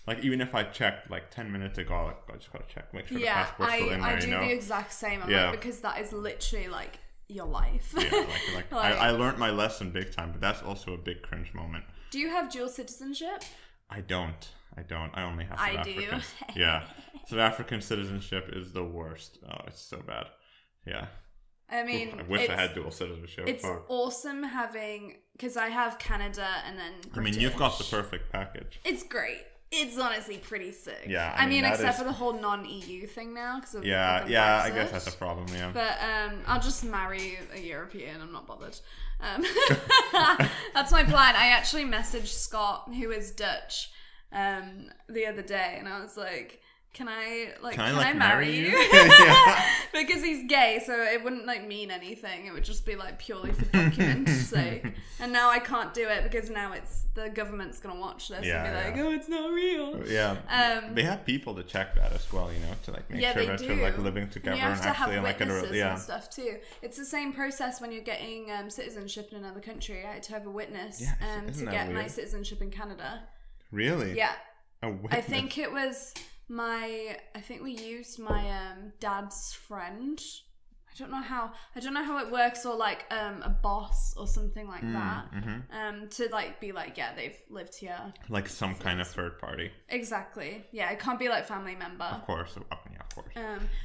Speaker 2: Like even if I checked like 10 minutes ago, like, I just gotta check, make sure the passport's still in there.
Speaker 1: I do the exact same. Like, because that is literally like your life.
Speaker 2: Yeah, like I learned my lesson big time, but that's also a big cringe moment.
Speaker 1: Do you have dual citizenship?
Speaker 2: I don't. I only have South African.
Speaker 1: I do.
Speaker 2: Yeah. South African citizenship is the worst. Oh, it's so bad. Yeah.
Speaker 1: I mean,
Speaker 2: I wish I had dual citizenship.
Speaker 1: It's awesome having, because I have Canada and then British.
Speaker 2: I mean, you've got the perfect package.
Speaker 1: It's great. it's honestly pretty sick.
Speaker 2: Yeah,
Speaker 1: I mean except for the whole non-EU thing now.
Speaker 2: Yeah, I guess that's a problem, yeah.
Speaker 1: But I'll just marry a European. I'm not bothered. That's my plan. I actually messaged Scott, who is Dutch, the other day, and I was like, Can I marry you? Because he's gay, so it wouldn't like mean anything. It would just be like purely for document's sake. And now I can't do it because now it's the government's gonna watch this and be like, oh, it's not real.
Speaker 2: Yeah. They have people to check that as well, to like make sure that you're like living together
Speaker 1: and
Speaker 2: actually
Speaker 1: have
Speaker 2: like
Speaker 1: and stuff too. It's the same process when you're getting citizenship in another country. I had to have a witness to get my citizenship in Canada.
Speaker 2: Really?
Speaker 1: Yeah.
Speaker 2: A witness?
Speaker 1: I think it was I think we used my dad's friend. I don't know how it works, or like a boss or something like that. To like be like, yeah, they've lived here. Like
Speaker 2: some kind of third party.
Speaker 1: Exactly. Yeah, it can't be like family member.
Speaker 2: Of course. Yeah, of course.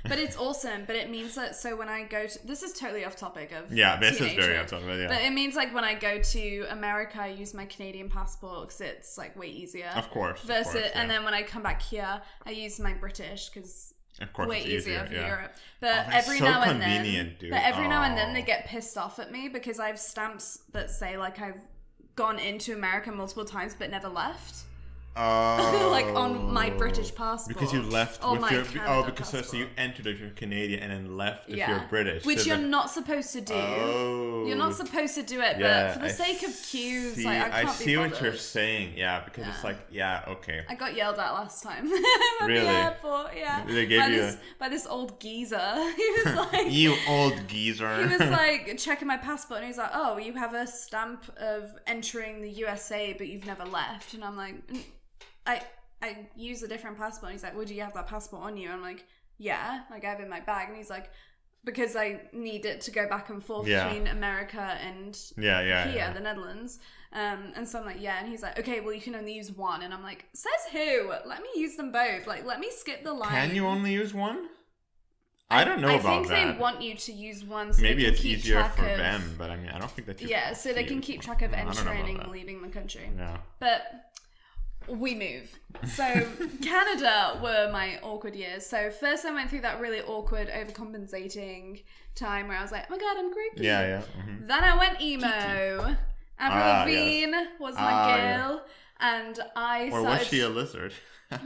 Speaker 1: But it's awesome. But it means that when I go to, this is totally off topic of
Speaker 2: this is very off topic. Yeah.
Speaker 1: But it means like when I go to America, I use my Canadian passport because it's like way easier.
Speaker 2: Of course.
Speaker 1: And then when I come back here, I use my British because.
Speaker 2: Of course,
Speaker 1: way
Speaker 2: it's
Speaker 1: easier for
Speaker 2: yeah.
Speaker 1: Europe. But every now and then they get pissed off at me because I have stamps that say like I've gone into America multiple times but never left. Like on my British passport.
Speaker 2: Because you left with your
Speaker 1: passport.
Speaker 2: So you entered as you're Canadian and then left if you're British.
Speaker 1: Which you're not supposed to do. You're not supposed to do it, but for the sake of cues, like I can't be bothered.
Speaker 2: I see what you're saying, because it's like, okay.
Speaker 1: I got yelled at last time.
Speaker 2: Really?
Speaker 1: The airport,
Speaker 2: They gave
Speaker 1: by this old geezer. He was like...
Speaker 2: You old geezer.
Speaker 1: He was like checking my passport and he's like, oh, you have a stamp of entering the USA but you've never left. And I'm like... I use a different passport. And he's like, well, do you have that passport on you? I'm like, yeah, like I have it in my bag. And he's like, because I need it to go back and forth between America and the Netherlands. And so I'm like, yeah. And he's like, okay, well, you can only use one. And I'm like, says who? Let me use them both. Like, let me skip the line.
Speaker 2: Can you only use one? I don't know about that.
Speaker 1: I think they want you to use one so
Speaker 2: maybe
Speaker 1: they can
Speaker 2: it's
Speaker 1: keep
Speaker 2: easier
Speaker 1: track
Speaker 2: for
Speaker 1: of,
Speaker 2: them, but I mean, I don't think that you...
Speaker 1: Yeah, so they can keep track of entering and leaving the country.
Speaker 2: Yeah.
Speaker 1: But... we move. So Canada were my awkward years. So first I went through that really awkward overcompensating time where I was like, oh my god, I'm cringy.
Speaker 2: Yeah.
Speaker 1: Then I went emo. Avril Lavigne was my girl. And I started...
Speaker 2: Or was she a lizard?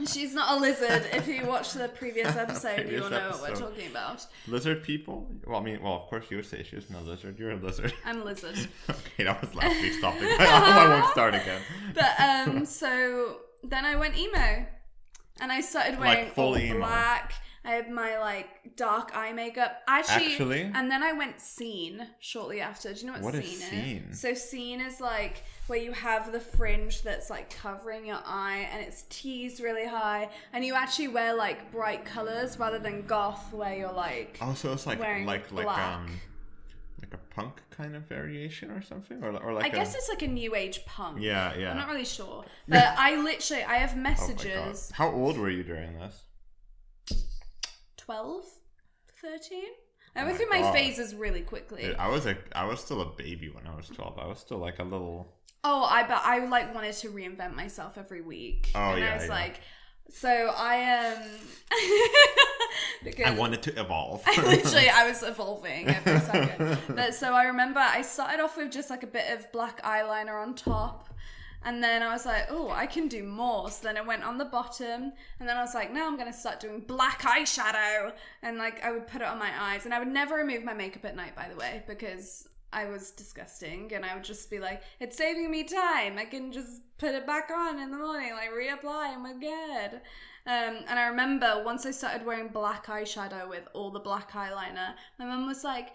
Speaker 1: She's not a lizard. If you watch the previous episode, you'll know what we're talking about.
Speaker 2: Lizard people? Well, of course you would say she wasn't a lizard. You're a lizard.
Speaker 1: I'm a lizard.
Speaker 2: Okay, that was last week's topic. I won't start again.
Speaker 1: But, so then I went emo. And I started wearing all black. I had my like dark eye makeup. Actually, and then I went scene shortly after. Do you know what scene is? Scene? So scene is like where you have the fringe that's like covering your eye and it's teased really high, and you actually wear like bright colors rather than goth where you're like
Speaker 2: so it's like
Speaker 1: black.
Speaker 2: Like a punk kind of variation or something, or like
Speaker 1: I guess it's like a new age punk.
Speaker 2: Yeah.
Speaker 1: I'm not really sure, but I have messages.
Speaker 2: Oh how old were you during this?
Speaker 1: 12, 13. I went through my phases really quickly.
Speaker 2: Dude, I was still a baby when I was 12. I was still like a little...
Speaker 1: Oh, I like wanted to reinvent myself every week.
Speaker 2: Oh,
Speaker 1: and
Speaker 2: yeah,
Speaker 1: I was like... So I
Speaker 2: I wanted to evolve.
Speaker 1: I was evolving every second. But so I remember I started off with just like a bit of black eyeliner on top. And then I was like, oh, I can do more. So then I went on the bottom. And then I was like, now I'm going to start doing black eyeshadow. And like, I would put it on my eyes. And I would never remove my makeup at night, by the way, because I was disgusting. And I would just be like, it's saving me time. I can just put it back on in the morning, like reapply and we're good. And I remember once I started wearing black eyeshadow with all the black eyeliner, my mum was like,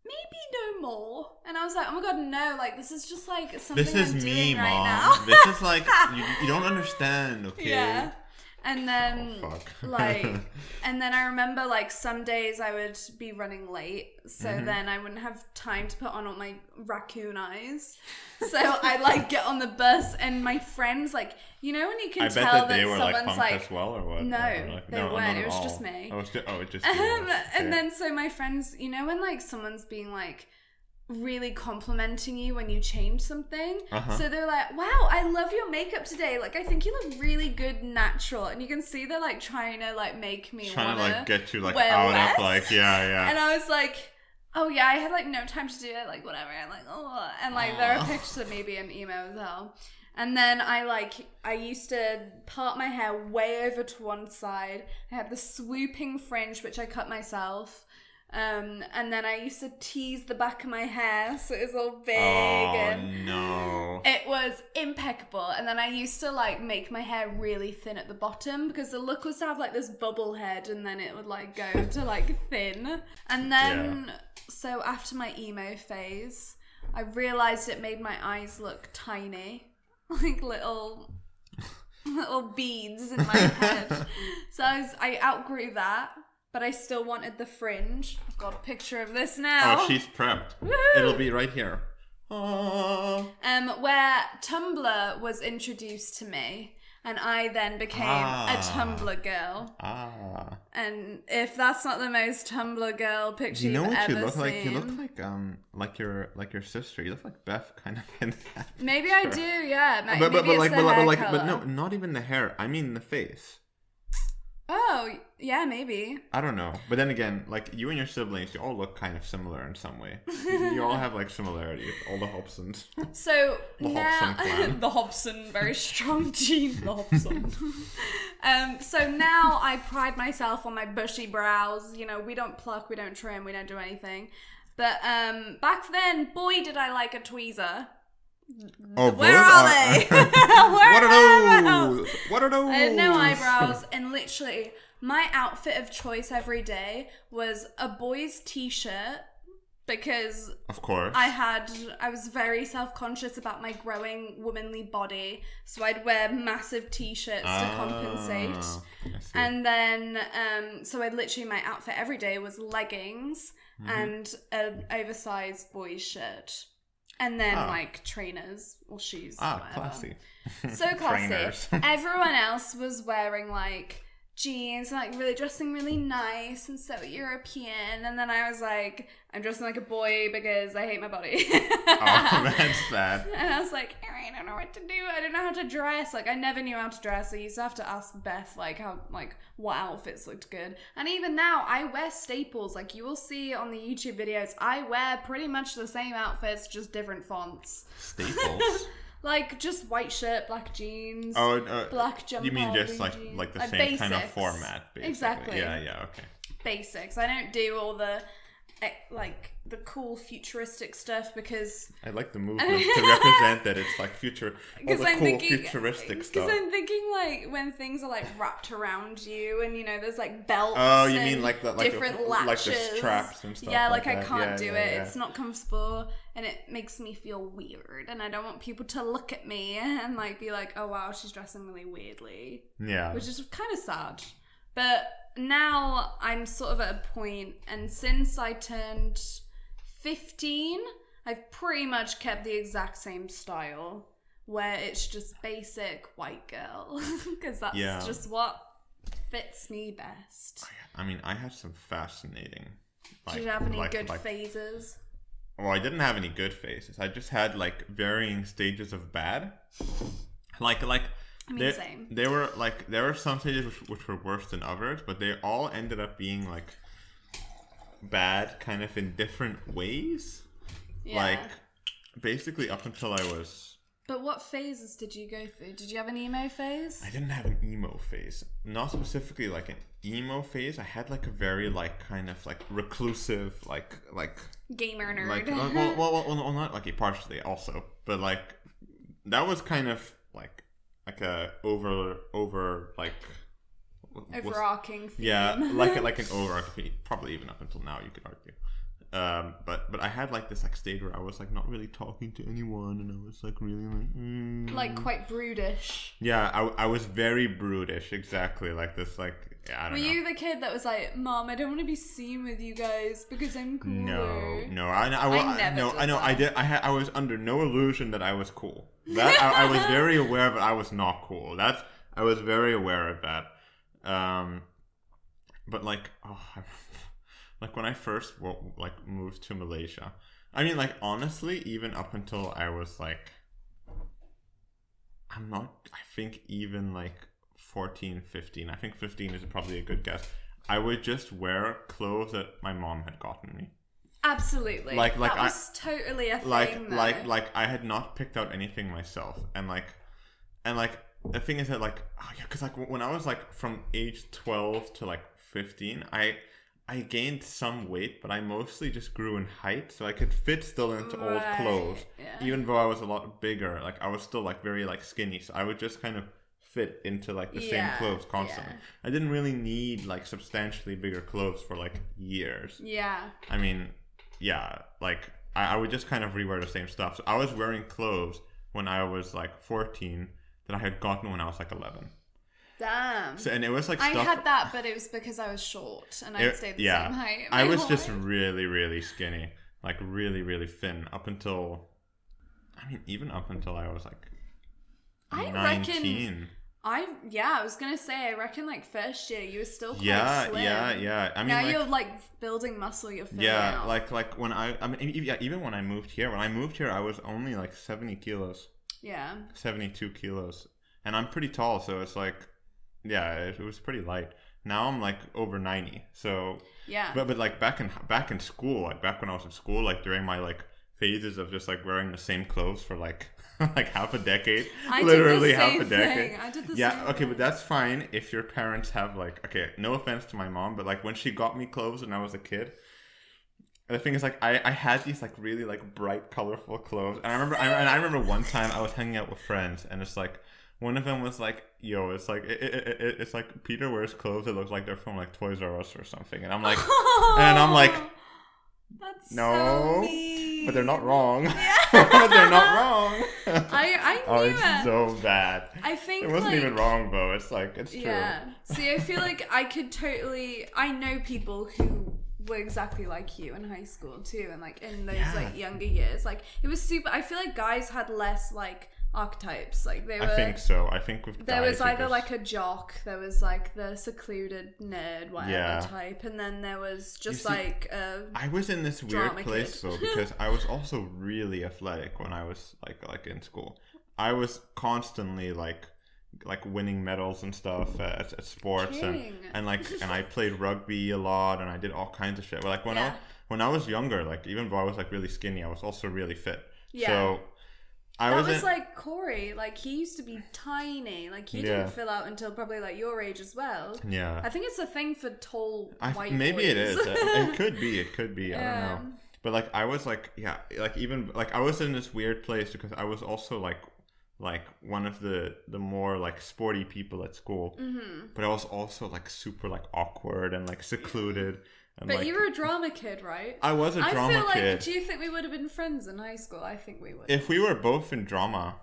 Speaker 1: maybe no more. And I was like, oh my god, no, like this is just like something I'm doing right now.
Speaker 2: This is like you don't understand, okay?
Speaker 1: Yeah. And then and then I remember like some days I would be running late, so then I wouldn't have time to put on all my raccoon eyes. So I'd like get on the bus and my friends like, you know when you can tell that
Speaker 2: they were
Speaker 1: someone's
Speaker 2: like as well or what?
Speaker 1: No, they weren't. It was just me.
Speaker 2: It just
Speaker 1: And then so my friends, you know when like someone's being like, really complimenting you when you change something.
Speaker 2: Uh-huh.
Speaker 1: So they're like, wow, I love your makeup today. Like, I think you look really good natural. And you can see they're like trying to like make me
Speaker 2: trying to like get you like
Speaker 1: wear
Speaker 2: out
Speaker 1: less.
Speaker 2: of like, yeah.
Speaker 1: And I was like, oh yeah, I had like no time to do it, like whatever. And like, oh, and like there are pictures of me being emo as hell. And then I used to part my hair way over to one side. I had the swooping fringe, which I cut myself. And then I used to tease the back of my hair so it was all big. And
Speaker 2: no.
Speaker 1: it was impeccable. And then I used to like make my hair really thin at the bottom because the look was to have like this bubble head and then it would like go to like thin. And then, so after my emo phase, I realized it made my eyes look tiny. Like little beads in my head. So I outgrew that. But I still wanted the fringe. I've got a picture of this now.
Speaker 2: Oh, she's prepped.
Speaker 1: Woo-hoo!
Speaker 2: It'll be right here. Oh.
Speaker 1: Where Tumblr was introduced to me, and I then became a Tumblr girl. And if that's not the most Tumblr girl picture you've ever seen.
Speaker 2: You know what you look like? You look like your sister. You look like Beth, kind of in that.
Speaker 1: Maybe I do, yeah.
Speaker 2: But
Speaker 1: But
Speaker 2: no, not even the hair. I mean the face.
Speaker 1: Oh, yeah, maybe.
Speaker 2: I don't know. But then again, like, you and your siblings, you all look kind of similar in some way. You all have, like, similarities. All the Hobsons.
Speaker 1: So,
Speaker 2: the
Speaker 1: now...
Speaker 2: Hobson clan.
Speaker 1: The Hobson, very strong gene, the Hobson. So now I pride myself on my bushy brows. You know, we don't pluck, we don't trim, we don't do anything. But back then, boy, did I like a tweezer.
Speaker 2: Oh,
Speaker 1: where are they?
Speaker 2: What are those?
Speaker 1: I had no eyebrows, and literally my outfit of choice every day was a boy's t-shirt because
Speaker 2: of course
Speaker 1: I was very self-conscious about my growing womanly body, so I'd wear massive t-shirts to compensate. And then so I'd literally, my outfit every day was leggings and an oversized boy's shirt. And then, like, trainers or shoes.
Speaker 2: Classy.
Speaker 1: So classy. Everyone else was wearing, like, jeans and, like, really dressing really nice and so European. And then I was like, I'm dressing like a boy because I hate my body.
Speaker 2: Oh, that's sad.
Speaker 1: And I was like, I don't know what to do. I don't know how to dress. Like, I never knew how to dress. I used to have to ask Beth, like, what outfits looked good. And even now, I wear staples. Like, you will see on the YouTube videos, I wear pretty much the same outfits, just different fonts.
Speaker 2: Staples?
Speaker 1: Like, just white shirt, black jeans, black jumper.
Speaker 2: You mean just, like the same
Speaker 1: basics.
Speaker 2: kind of format, basically.
Speaker 1: Exactly.
Speaker 2: Yeah, okay.
Speaker 1: Basics. I don't do all the, like, the cool futuristic stuff because...
Speaker 2: I like the movement to represent that it's like futuristic stuff.
Speaker 1: Because I'm thinking, like, when things are, like, wrapped around you and, you know, there's, like, belts
Speaker 2: you mean like
Speaker 1: different latches.
Speaker 2: Like the straps and stuff.
Speaker 1: Yeah, like
Speaker 2: that.
Speaker 1: I can't do it.
Speaker 2: Yeah.
Speaker 1: It's not comfortable and it makes me feel weird. And I don't want people to look at me and, like, be like, oh, wow, she's dressing really weirdly.
Speaker 2: Yeah.
Speaker 1: Which is kind of sad. But now I'm sort of at a point, and since I turned 15, I've pretty much kept the exact same style, where it's just basic white girl, because that's just what fits me best.
Speaker 2: I mean, I had some fascinating...
Speaker 1: Did you have any good phases?
Speaker 2: Well, I didn't have any good phases. I just had, like, varying stages of bad. I mean,
Speaker 1: same.
Speaker 2: There were some stages which were worse than others, but they all ended up being, like, bad kind of in different ways. Yeah. Like, basically up until I was...
Speaker 1: But what phases did you go through? Did you have an emo phase?
Speaker 2: I didn't have an emo phase. Not specifically, like, an emo phase. I had, like, a very, like, kind of, like, reclusive, like...
Speaker 1: gamer nerd.
Speaker 2: Like, well, not, like, partially also. But, like, that was kind of, like a
Speaker 1: overarching theme.
Speaker 2: Yeah, like an overarching theme. Probably even up until now, you could argue. But I had like this like stage where I was like not really talking to anyone, and I was like really
Speaker 1: like quite brutish.
Speaker 2: Yeah, I was very brutish. Exactly, like this like. Yeah, I don't know.
Speaker 1: Were you the kid that was like, Mom, I don't want to be seen with you guys because I'm cooler?
Speaker 2: No, I was under no illusion that I was cool. That I was very aware that I was not cool. I was very aware of that. But like, like when I first like moved to Malaysia. I mean, like honestly, even up until I was like, I think even like 14, 15. I think 15 is probably a good guess. I would just wear clothes that my mom had gotten me.
Speaker 1: Absolutely. That was totally a thing.
Speaker 2: Like I had not picked out anything myself, and the thing is that because when I was like from age 12 to like 15, I gained some weight, but I mostly just grew in height, so I could fit still into old clothes, even though I was a lot bigger. Like I was still like very like skinny, so I would just kind of fit into like the same clothes constantly. I didn't really need like substantially bigger clothes for like years. Yeah. I mean, like I would just kind of rewear the same stuff. So I was wearing clothes when I was like 14 that I had gotten when I was like 11.
Speaker 1: Damn.
Speaker 2: So, and it was like
Speaker 1: I
Speaker 2: stuff...
Speaker 1: had that, but it was because I was short and I stayed the same height.
Speaker 2: I was just really, really skinny, like really, really thin up until, even up until I was like 19.
Speaker 1: I was gonna say, I reckon like first year you were still quite slim.
Speaker 2: Yeah. I mean,
Speaker 1: now you're like building muscle. You're filling out.
Speaker 2: like when even when I moved here. When I moved here, I was only like 70 kilos. Yeah. 72 kilos, and I'm pretty tall, so it's like. Yeah, it was pretty light. Now I'm like over 90. So yeah. But like back in school, like back when I was in school, like during my like phases of just like wearing the same clothes for like like half a decade. Literally half a decade. I did the same thing. But that's fine if your parents have like no offense to my mom, but like when she got me clothes when I was a kid. The thing is, like, I had these, like, really, like, bright, colorful clothes. And I remember one time I was hanging out with friends, and it's like, one of them was like, yo, it's like, it's like Peter wears clothes that look like they're from like Toys R Us or something. And I'm like, that's no, so mean. But they're not wrong. Yeah. But they're not wrong.
Speaker 1: I knew
Speaker 2: it's so bad.
Speaker 1: I think
Speaker 2: it wasn't even wrong though. It's like, it's true. Yeah.
Speaker 1: See, I feel like I know people who were exactly like you in high school too. And like in those like younger years, like it was super, I feel like guys had less like archetypes, like they were.
Speaker 2: I think so. I think with
Speaker 1: there was either like a jock, there was like the secluded nerd, whatever type, and then there was just like a.
Speaker 2: I was in this weird place though because I was also really athletic when I was like in school. I was constantly like winning medals and stuff at sports and I played rugby a lot and I did all kinds of shit. But like when I was younger, like even though I was like really skinny, I was also really fit. Yeah. So.
Speaker 1: That was like Corey, like he used to be tiny, like he didn't fill out until probably like your age as well. Yeah. I think it's a thing for tall white
Speaker 2: maybe
Speaker 1: boys.
Speaker 2: It is. It could be, I don't know. But like I was like, like even like I was in this weird place because I was also like one of the more like sporty people at school. Mm-hmm. But I was also like super like awkward and like secluded. And
Speaker 1: but you were a drama kid, right?
Speaker 2: I was a drama kid. I feel like,
Speaker 1: do you think we would have been friends in high school? I think we would.
Speaker 2: If we were both in drama.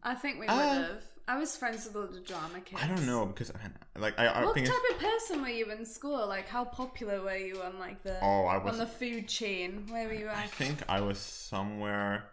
Speaker 1: I think we would have. I was friends with all the drama kids.
Speaker 2: I don't know, because
Speaker 1: what type of person were you in school? Like, how popular were you on like the on the food chain? Where were you at?
Speaker 2: I think I was somewhere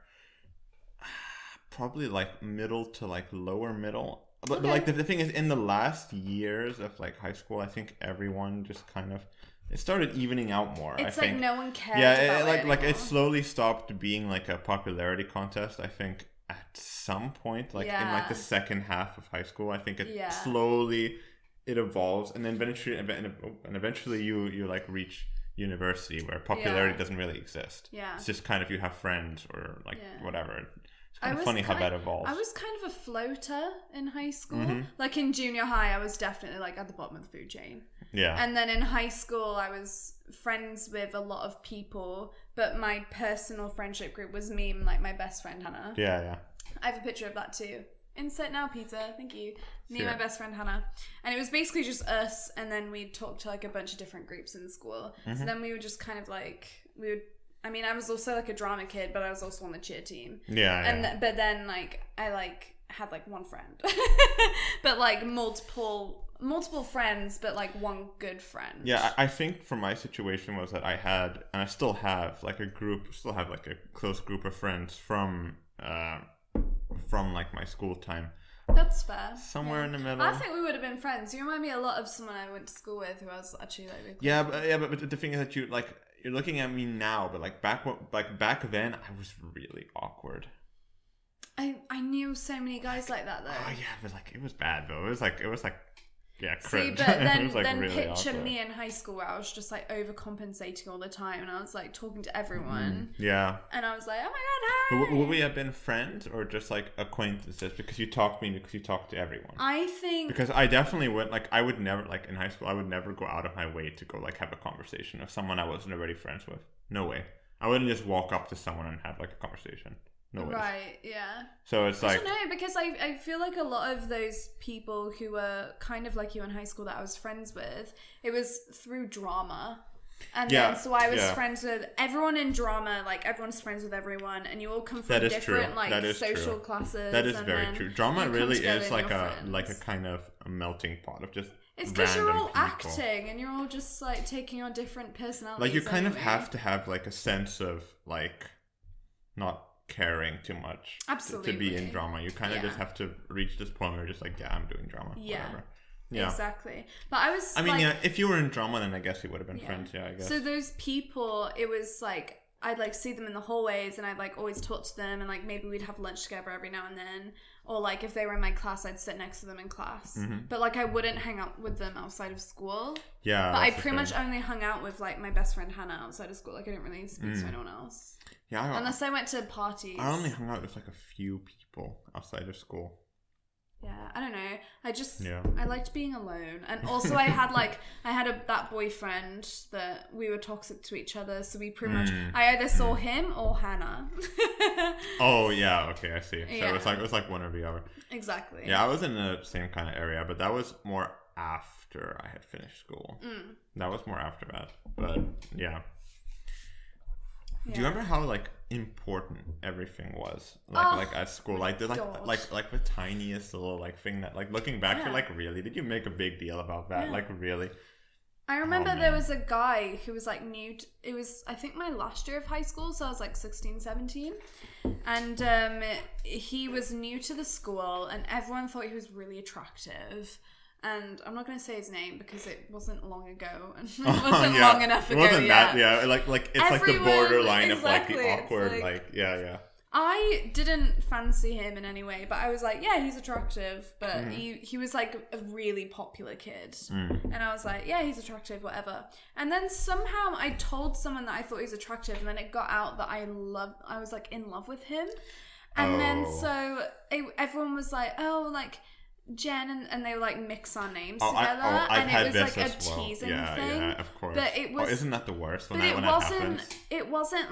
Speaker 2: probably like middle to like lower middle. But like the thing is, in the last years of like high school, I think everyone just kind of. It started evening out more.
Speaker 1: It's
Speaker 2: I
Speaker 1: like
Speaker 2: think.
Speaker 1: No one cared. Yeah,
Speaker 2: like it slowly stopped being like a popularity contest. I think at some point, like in like the second half of high school, I think it slowly it evolves, and then eventually you like reach university where popularity doesn't really exist. Yeah, it's just kind of you have friends or like whatever. It's kind of funny how that evolves.
Speaker 1: I was kind of a floater in high school. Mm-hmm. Like in junior high, I was definitely like at the bottom of the food chain. Yeah. And then in high school, I was friends with a lot of people, but my personal friendship group was me and like my best friend Hannah. Yeah. I have a picture of that too. Insert now, Peter. Thank you. Me and my best friend Hannah. And it was basically just us, and then we'd talk to like a bunch of different groups in school. Mm-hmm. So then we would just kind of like, I was also like a drama kid, but I was also on the cheer team. Yeah. But then like, I like had like one friend, but like multiple friends, but like one good friend.
Speaker 2: Yeah, I think for my situation was that I had, and I still have like a close group of friends from like my school time.
Speaker 1: That's fair.
Speaker 2: Somewhere in the middle.
Speaker 1: I think we would have been friends. You remind me a lot of someone I went to school with who I was actually like really
Speaker 2: close with. But the thing is that you're looking at me now, but like back then I was really awkward.
Speaker 1: I knew so many guys like that though.
Speaker 2: Oh yeah, but like it was bad though. It was like yeah, cringe.
Speaker 1: See, but then,
Speaker 2: then
Speaker 1: really
Speaker 2: picture
Speaker 1: awkward. Me in high school where I was just like overcompensating all the time, and I was like talking to everyone.
Speaker 2: Yeah.
Speaker 1: And I was like, oh my god, hi.
Speaker 2: But would we have been friends or just like acquaintances because you talked to everyone?
Speaker 1: I think
Speaker 2: because I definitely would I would never in high school I would never go out of my way to go have a conversation with someone I wasn't already friends with. No way. I wouldn't just walk up to someone and have a conversation. No way.
Speaker 1: Right, yeah.
Speaker 2: So it's
Speaker 1: I don't know, because I feel like a lot of those people who were kind of like you in high school that I was friends with, it was through drama. And then so I was friends with everyone in drama, everyone's friends with everyone, and you all come from different social classes.
Speaker 2: That is very true. Drama really is like a kind of a melting pot of just
Speaker 1: it's because you're all acting and you're all just taking on different personalities.
Speaker 2: You kind of have to have a sense of not caring too much.
Speaker 1: Absolutely.
Speaker 2: To be in drama. You kind of just have to reach this point where you're just I'm doing drama.
Speaker 1: Yeah.
Speaker 2: Whatever. Yeah.
Speaker 1: Exactly. But I
Speaker 2: mean, if you were in drama, then I guess we would have been friends. Yeah, I guess.
Speaker 1: So those people, it was I'd see them in the hallways and I'd always talk to them, and maybe we'd have lunch together every now and then, or if they were in my class, I'd sit next to them in class. Mm-hmm. But I wouldn't hang out with them outside of school.
Speaker 2: Yeah.
Speaker 1: But I pretty much only hung out with my best friend Hannah outside of school. I didn't really speak to anyone else.
Speaker 2: Yeah.
Speaker 1: Unless I went to parties.
Speaker 2: I only hung out with a few people outside of school.
Speaker 1: Yeah, I don't know. I liked being alone, and also I had that boyfriend that we were toxic to each other. So we pretty much I either saw him or Hannah.
Speaker 2: Oh yeah, okay, I see. So it was one or the other.
Speaker 1: Exactly.
Speaker 2: Yeah, I was in the same kind of area, but that was more after I had finished school. That was more after that, but yeah. Do you remember how important everything was at school? The tiniest little thing that looking back you're really, did you make a big deal about that? Really?
Speaker 1: I remember there was a guy who was new it was I think my last year of high school, so I was 16, 17, and he was new to the school and everyone thought he was really attractive. And I'm not going to say his name because it wasn't long ago and it wasn't long enough ago.
Speaker 2: It wasn't
Speaker 1: yet.
Speaker 2: that, yeah. It's
Speaker 1: Everyone,
Speaker 2: the borderline
Speaker 1: exactly,
Speaker 2: of the awkward, yeah.
Speaker 1: I didn't fancy him in any way, but I was yeah, he's attractive. But he was a really popular kid. And I was yeah, he's attractive, whatever. And then somehow I told someone that I thought he was attractive, and then it got out that I was in love with him. And then so everyone was Jen, and they would mix our names together, and it was a teasing thing.
Speaker 2: Yeah, of course.
Speaker 1: But it was,
Speaker 2: isn't that the worst when
Speaker 1: but
Speaker 2: that happens?
Speaker 1: It wasn't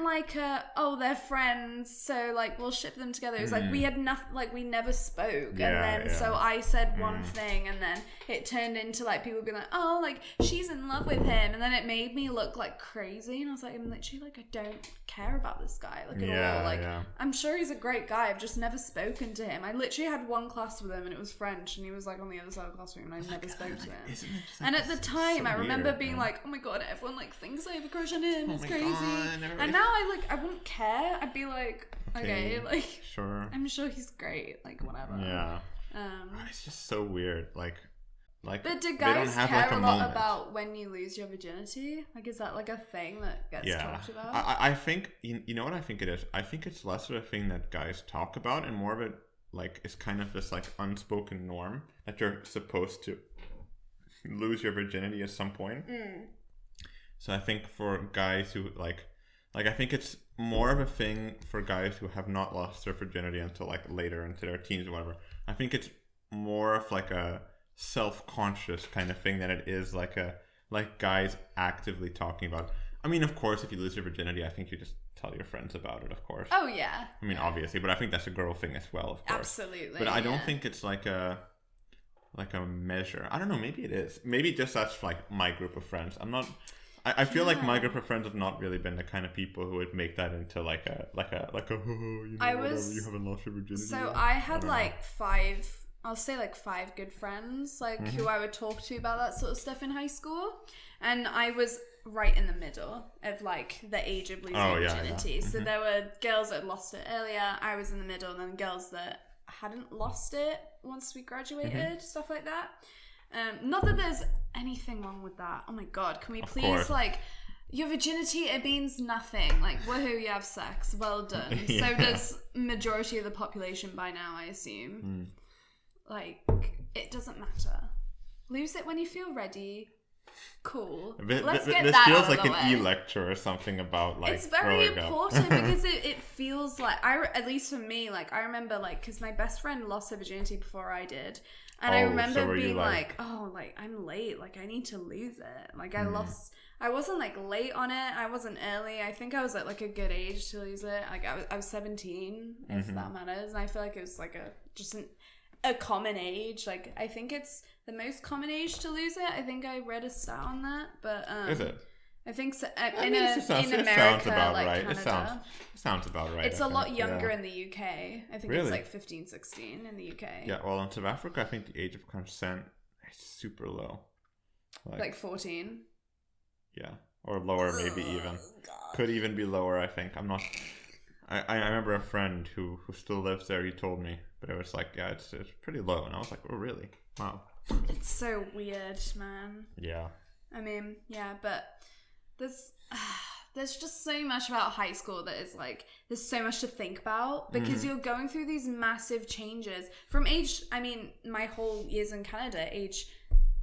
Speaker 1: they're friends, so we'll ship them together. It was we had nothing, we never spoke, and then so I said one thing, and then it turned into people being she's in love with him, and then it made me look crazy, and I was I'm literally I don't care about this guy at all. I'm sure he's a great guy. I've just never spoken to him. I literally had one class with him, and it was French. And he was on the other side of the classroom, and I never spoke to him. And at the time, I remember being oh my god, everyone thinks I have a crush on him. It's crazy. And now I wouldn't care. I'd be okay,
Speaker 2: sure.
Speaker 1: I'm sure he's great. Whatever.
Speaker 2: Yeah. It's just so weird.
Speaker 1: But do guys care a lot about when you lose your virginity? Is that a thing that gets talked about?
Speaker 2: I think you know what I think it is. I think it's less of a thing that guys talk about, and more of it. It's kind of this unspoken norm that you're supposed to lose your virginity at some point. So I think for guys who I think it's more of a thing for guys who have not lost their virginity until later into their teens or whatever. I think it's more of a self-conscious kind of thing than it is guys actively talking about. I mean, of course, if you lose your virginity, I think you just tell your friends about it, of course.
Speaker 1: Oh, yeah.
Speaker 2: I mean, obviously, but I think that's a girl thing as well, of course.
Speaker 1: Absolutely.
Speaker 2: But I don't think it's a measure. I don't know, maybe it is. Maybe just that's my group of friends. I'm not... I feel my group of friends have not really been the kind of people who would make that into you haven't lost your virginity.
Speaker 1: So I had five... I'll say 5 good friends who I would talk to about that sort of stuff in high school, and I was right in the middle of the age of losing virginity. So there were girls that lost it earlier, I was in the middle, and then girls that hadn't lost it once we graduated, stuff like that. Not that there's anything wrong with that. Oh my god, can we please like, your virginity, it means nothing. Like, woohoo, you have sex, well done. So does majority of the population by now, I assume. Like, it doesn't matter. Lose it when you feel ready. Cool. Let's get
Speaker 2: this
Speaker 1: that
Speaker 2: feels
Speaker 1: out
Speaker 2: like
Speaker 1: of the
Speaker 2: an
Speaker 1: way.
Speaker 2: e-lecture or something about like.
Speaker 1: It's very important because it feels like at least for me, like I remember like because my best friend lost her virginity before I did, and I remember being like, oh, like I'm late, like I need to lose it. Like I wasn't like late on it. I wasn't early. I think I was at like a good age to lose it. Like I was 17, if that matters, and I feel like it was like a common age. Like I think it's the most common age to lose it. I think I read a stat on that, but
Speaker 2: is it?
Speaker 1: I think so.
Speaker 2: In
Speaker 1: America,
Speaker 2: sounds about
Speaker 1: like
Speaker 2: right.
Speaker 1: Canada,
Speaker 2: It sounds about right.
Speaker 1: it's a lot younger in the UK. I think it's like 15, 16 in the UK.
Speaker 2: Yeah, well, in South Africa, I think the age of consent is super low.
Speaker 1: Like 14.
Speaker 2: Yeah, or lower, maybe even. Could even be lower. I think. I'm not. I remember a friend who still lives there. He told me, but it was like, yeah, it's pretty low, and I was like, oh, really? Wow.
Speaker 1: It's so weird, man.
Speaker 2: Yeah.
Speaker 1: I mean, yeah, but there's just so much about high school that is like, there's so much to think about because you're going through these massive changes from age. I mean, my whole years in Canada, age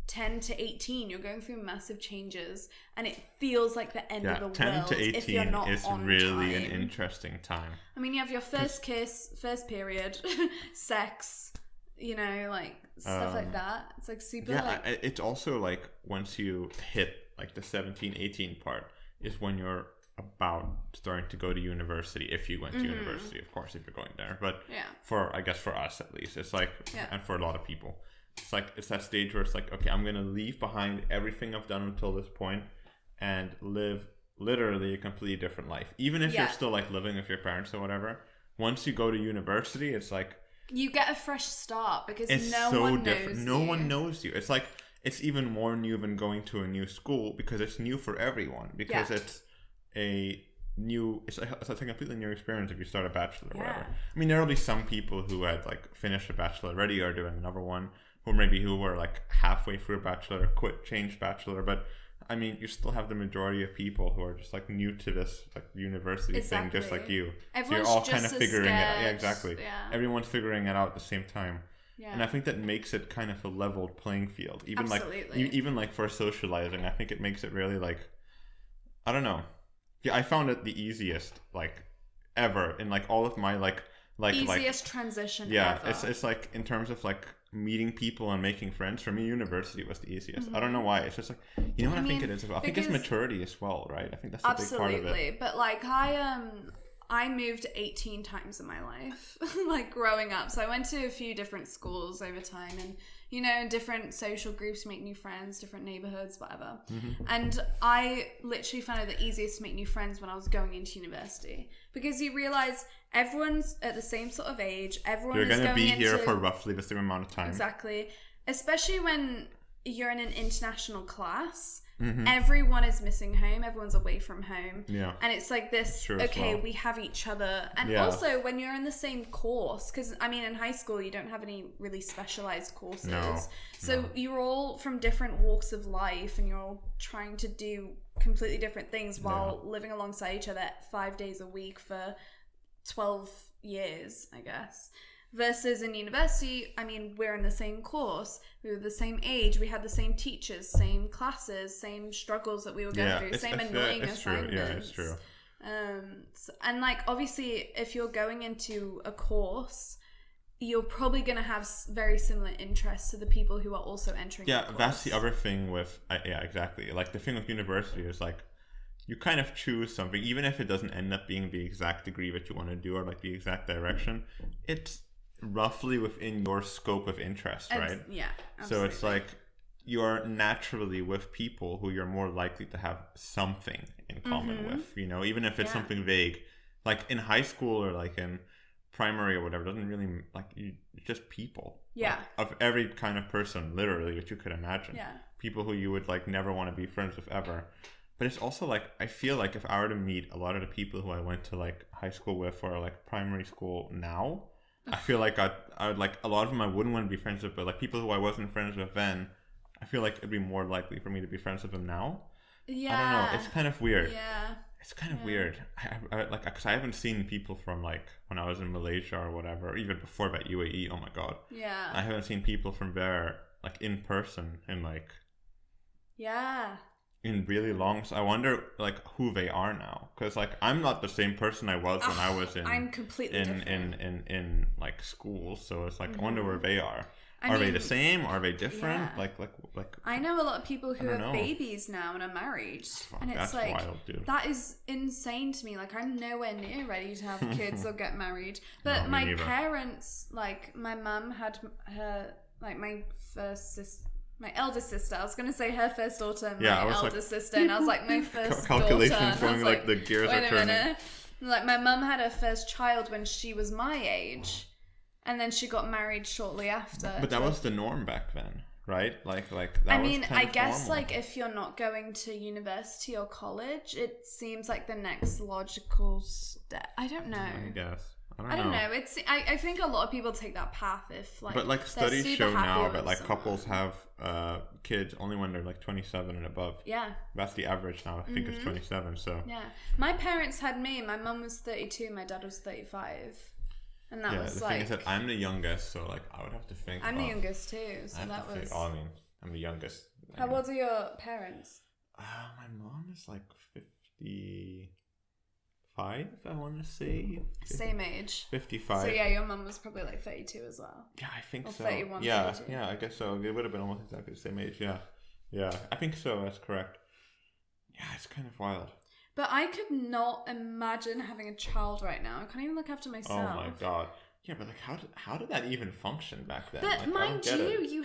Speaker 1: 10 to 18, you're going through massive changes, and it feels like the end of the
Speaker 2: 10
Speaker 1: world.
Speaker 2: to 18
Speaker 1: if you're not
Speaker 2: is
Speaker 1: on
Speaker 2: really
Speaker 1: time.
Speaker 2: an interesting time.
Speaker 1: I mean, you have your first kiss, first period, sex, you know, like stuff like that. It's like super.
Speaker 2: Yeah,
Speaker 1: like,
Speaker 2: it's also like once you hit like the 17, 18 part is when you're about starting to go to university. If you went to university, of course, if you're going there. But I guess for us at least, it's like, and for a lot of people, it's that stage where it's like, okay, I'm gonna leave behind everything I've done until this point and live literally a completely different life. Even if you're still like living with your parents or whatever, once you go to university, it's like
Speaker 1: you get a fresh start because
Speaker 2: it's
Speaker 1: no
Speaker 2: so
Speaker 1: one
Speaker 2: different.
Speaker 1: knows
Speaker 2: No
Speaker 1: you.
Speaker 2: one knows you. It's like it's even more new than going to a new school because it's new for everyone. Because it's a completely new experience if you start a bachelor or whatever. I mean, there will be some people who had like finished a bachelor already or doing another one, or maybe who were like halfway through a bachelor, changed bachelor, but I mean, you still have the majority of people who are just like new to this like university thing, just like you.
Speaker 1: Everyone's
Speaker 2: so you're all
Speaker 1: just
Speaker 2: kind of figuring it out. Yeah,
Speaker 1: scared.
Speaker 2: exactly.
Speaker 1: Yeah.
Speaker 2: Everyone's figuring it out at the same time.
Speaker 1: Yeah.
Speaker 2: And I think that makes it kind of a leveled playing field. Even
Speaker 1: Absolutely.
Speaker 2: even like for socializing, I think it makes it really like, I don't know. Yeah, I found it the easiest like ever in like all of my
Speaker 1: easiest transition
Speaker 2: yeah,
Speaker 1: ever.
Speaker 2: it's like in terms of like meeting people and making friends. For me, university was the easiest. I don't know why. It's just like, you know what I think it is? I think it's maturity as well, right? I think that's a big part of it.
Speaker 1: Absolutely. But like I moved 18 times in my life, like growing up. So I went to a few different schools over time and, you know, different social groups, make new friends, different neighborhoods, whatever. And I literally found it the easiest to make new friends when I was going into university because you realize everyone's at the same sort of age. Everyone
Speaker 2: You're
Speaker 1: is
Speaker 2: going to be here
Speaker 1: into,
Speaker 2: for roughly the same amount of time.
Speaker 1: Exactly. Especially when you're in an international class. Everyone is missing home. Everyone's away from home. Yeah. And it's like this, okay, we have each other. And also when you're in the same course, because I mean, in high school, you don't have any really specialized courses. So you're all from different walks of life and you're all trying to do completely different things while living alongside each other 5 days a week for 12 years, I guess. Versus in university, I mean, we're in the same course, we were the same age, we had the same teachers, same classes, same struggles that we were going through, same annoying assignments.
Speaker 2: True. Yeah, it's true.
Speaker 1: And like, obviously, if you're going into a course, you're probably going to have very similar interests to the people who are also entering the course.
Speaker 2: That's the other thing with, exactly. Like, the thing with university is like, you kind of choose something, even if it doesn't end up being the exact degree that you want to do or like the exact direction, it's roughly within your scope of interest, right?
Speaker 1: Yeah, absolutely.
Speaker 2: So it's like you're naturally with people who you're more likely to have something in common with, you know, even if it's something vague. Like in high school or like in primary or whatever, doesn't really like you're just people.
Speaker 1: Yeah.
Speaker 2: Like, of every kind of person, literally, that you could imagine. Yeah. People who you would like never want to be friends with ever. But it's also like, I feel like if I were to meet a lot of the people who I went to like high school with or like primary school now, I feel like I would like a lot of them I wouldn't want to be friends with, but like people who I wasn't friends with then, I feel like it'd be more likely for me to be friends with them now.
Speaker 1: Yeah.
Speaker 2: I don't know. It's kind of weird.
Speaker 1: Yeah.
Speaker 2: It's kind of weird. I like, because I haven't seen people from like when I was in Malaysia or whatever, or even before that UAE. Oh my god.
Speaker 1: Yeah.
Speaker 2: I haven't seen people from there like in person in like.
Speaker 1: Yeah.
Speaker 2: In really long. So I wonder like who they are now, because like I'm not the same person I was when I was in.
Speaker 1: I'm completely different.
Speaker 2: in like school. So it's like I wonder where they are.
Speaker 1: I
Speaker 2: Are
Speaker 1: mean,
Speaker 2: they the same? Are they different?
Speaker 1: yeah.
Speaker 2: Like.
Speaker 1: I know a lot of people who have babies now and are married, and it's
Speaker 2: that's
Speaker 1: like
Speaker 2: wild, dude.
Speaker 1: that is insane to me. Like I'm nowhere near ready to have kids or get married. But my parents, like my mum had her like my eldest sister. I was gonna say her first daughter, my eldest sister, and I was like my first
Speaker 2: calculations
Speaker 1: daughter.
Speaker 2: going like the gears are turning.
Speaker 1: Like my mum had her first child when she was my age. And then she got married shortly after.
Speaker 2: But that was the norm back then, right? Like that.
Speaker 1: I mean,
Speaker 2: was kind
Speaker 1: I
Speaker 2: of
Speaker 1: guess
Speaker 2: normal.
Speaker 1: like if you're not going to university or college, it seems like the next logical step. I don't know.
Speaker 2: I guess.
Speaker 1: I don't know. It's I think a lot of people take that path if like.
Speaker 2: But like studies show now that like couples have kids only when they're like 27 and above.
Speaker 1: Yeah.
Speaker 2: That's the average now. I think it's 27. So.
Speaker 1: Yeah, my parents had me. My mum was 32. My dad was 35. And that was
Speaker 2: the
Speaker 1: like.
Speaker 2: thing is that I'm the youngest, so like I would have to think.
Speaker 1: I'm the youngest too, so that was.
Speaker 2: I mean, I'm the youngest.
Speaker 1: How old are your parents?
Speaker 2: My mom is like 55. I want to say.
Speaker 1: Same age.
Speaker 2: 55.
Speaker 1: So yeah, your mum was probably like 32 as well.
Speaker 2: Yeah, I think
Speaker 1: or
Speaker 2: so.
Speaker 1: 31,
Speaker 2: yeah,
Speaker 1: 32.
Speaker 2: yeah, I guess so. They would have been almost exactly the same age. Yeah, I think so. That's correct. Yeah, it's kind of wild.
Speaker 1: But I could not imagine having a child right now. I can't even look after myself.
Speaker 2: Oh my god. Yeah, but like, how did that even function back then?
Speaker 1: But
Speaker 2: like,
Speaker 1: mind you,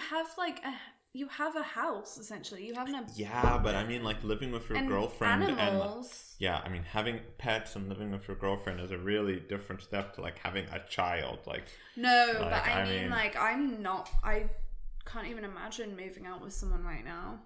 Speaker 1: you have a house essentially. You have an
Speaker 2: yeah, but I mean, like living with your girlfriend
Speaker 1: animals.
Speaker 2: I mean, having pets and living with your girlfriend is a really different step to like having a child. Like
Speaker 1: but I mean, like I can't even imagine moving out with someone right now.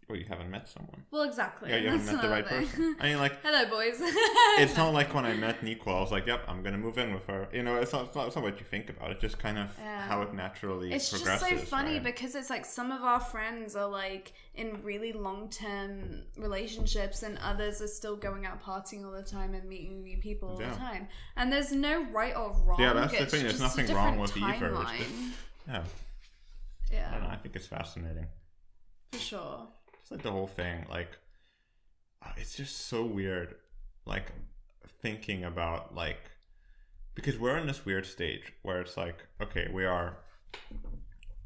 Speaker 2: Well, you haven't met someone.
Speaker 1: Well, exactly.
Speaker 2: Yeah, you haven't met the right person. I mean, like...
Speaker 1: Hello, boys.
Speaker 2: It's not like when I met Nico, I was like, yep, I'm going to move in with her. You know, it's not what you think about. It's just kind of how it naturally progresses.
Speaker 1: It's just so funny because it's like some of our friends are like in really long-term relationships and others are still going out partying all the time and meeting new people all the time. And there's no right or wrong.
Speaker 2: Yeah, that's the thing. There's nothing wrong with either.
Speaker 1: It's
Speaker 2: just, yeah. I don't know. I think it's fascinating.
Speaker 1: For sure.
Speaker 2: Like the whole thing, like it's just so weird, like thinking about like, because we're in this weird stage where it's like, okay, we are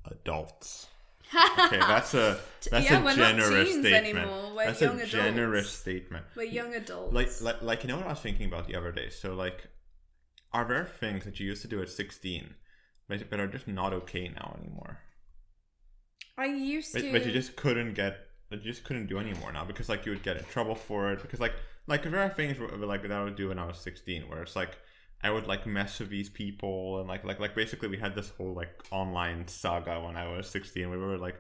Speaker 2: adults. Okay, that's a generous statement. That's a generous statement.
Speaker 1: We're young adults.
Speaker 2: Like you know what I was thinking about the other day? So like, are there things that you used to do at 16 but are just not okay now anymore?
Speaker 1: I used to,
Speaker 2: but you just couldn't do anymore now because like you would get in trouble for it, because like there are things like that I would do when I was 16 where it's like I would like mess with these people and like basically we had this whole like online saga when I was 16. We were like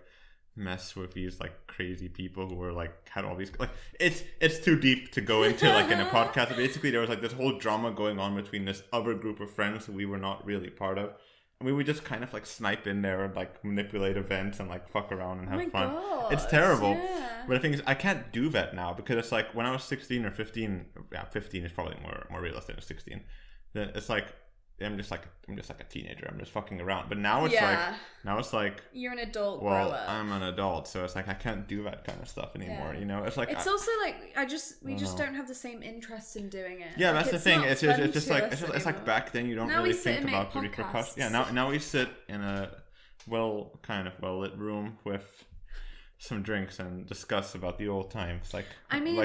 Speaker 2: mess with these like crazy people who were like had all these like it's too deep to go into like in a podcast. But basically there was like this whole drama going on between this other group of friends who we were not really part of. We would just kind of like snipe in there and like manipulate events and like fuck around and have fun.
Speaker 1: God,
Speaker 2: it's terrible.
Speaker 1: Yeah.
Speaker 2: But the thing is, I can't do that now because it's like when I was 16 or 15, 15 is probably more realistic than 16. Then it's like I'm just like a teenager. I'm just fucking around. But now it's like
Speaker 1: you're an adult.
Speaker 2: Well,
Speaker 1: grow up.
Speaker 2: I'm an adult, so it's like I can't do that kind of stuff anymore. You know, it's like
Speaker 1: it's also like we just don't have the same interest in doing it.
Speaker 2: Yeah,
Speaker 1: like,
Speaker 2: that's the thing. It's just like
Speaker 1: it's
Speaker 2: like back then you don't really think about the repercussions. Yeah, now we sit in a well lit room with some drinks and discuss about the old times, like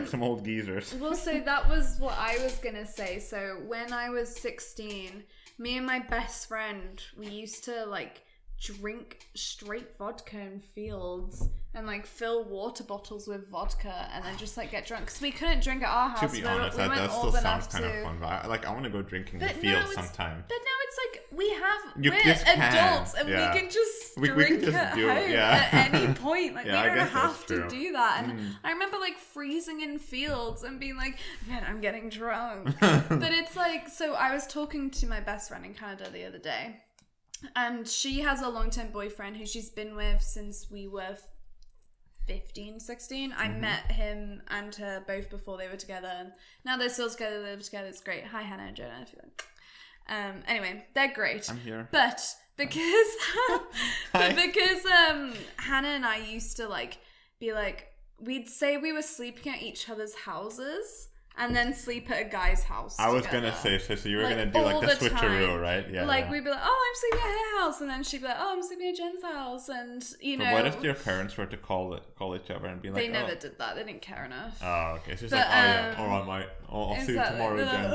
Speaker 2: some old geezers.
Speaker 1: Well, so that was what I was gonna say. So when I was 16, me and my best friend, we used to like drink straight vodka in fields and like fill water bottles with vodka and then just like get drunk because we couldn't drink at our house.
Speaker 2: To be honest, that still sounds kind of fun. But I want to go drinking in the field sometime.
Speaker 1: But now it's like we're adults and we can just drink at home at any point. Like we don't have to do that. And I remember like freezing in fields and being like, man, I'm getting drunk. But it's like, so I was talking to my best friend in Canada the other day. And she has a long-term boyfriend who she's been with since we were 15, 16. I met him and her both before they were together. And now they're still together, they live together. It's great. Hi, Hannah and Jonah, if you like. Anyway, they're great.
Speaker 2: I'm here.
Speaker 1: But because Hannah and I used to like be like, we'd say we were sleeping at each other's houses and then sleep at a guy's house
Speaker 2: I was
Speaker 1: together.
Speaker 2: gonna say, so you were like, gonna do like the switcheroo, right? Yeah.
Speaker 1: Like we'd be like, oh, I'm sleeping at her house, and then she'd be like, oh, I'm sleeping at Jen's house, and you know.
Speaker 2: But what if your parents were to call each other and be like,
Speaker 1: they never did that. They didn't care enough.
Speaker 2: Oh, okay. So it's like, I'll see you tomorrow again.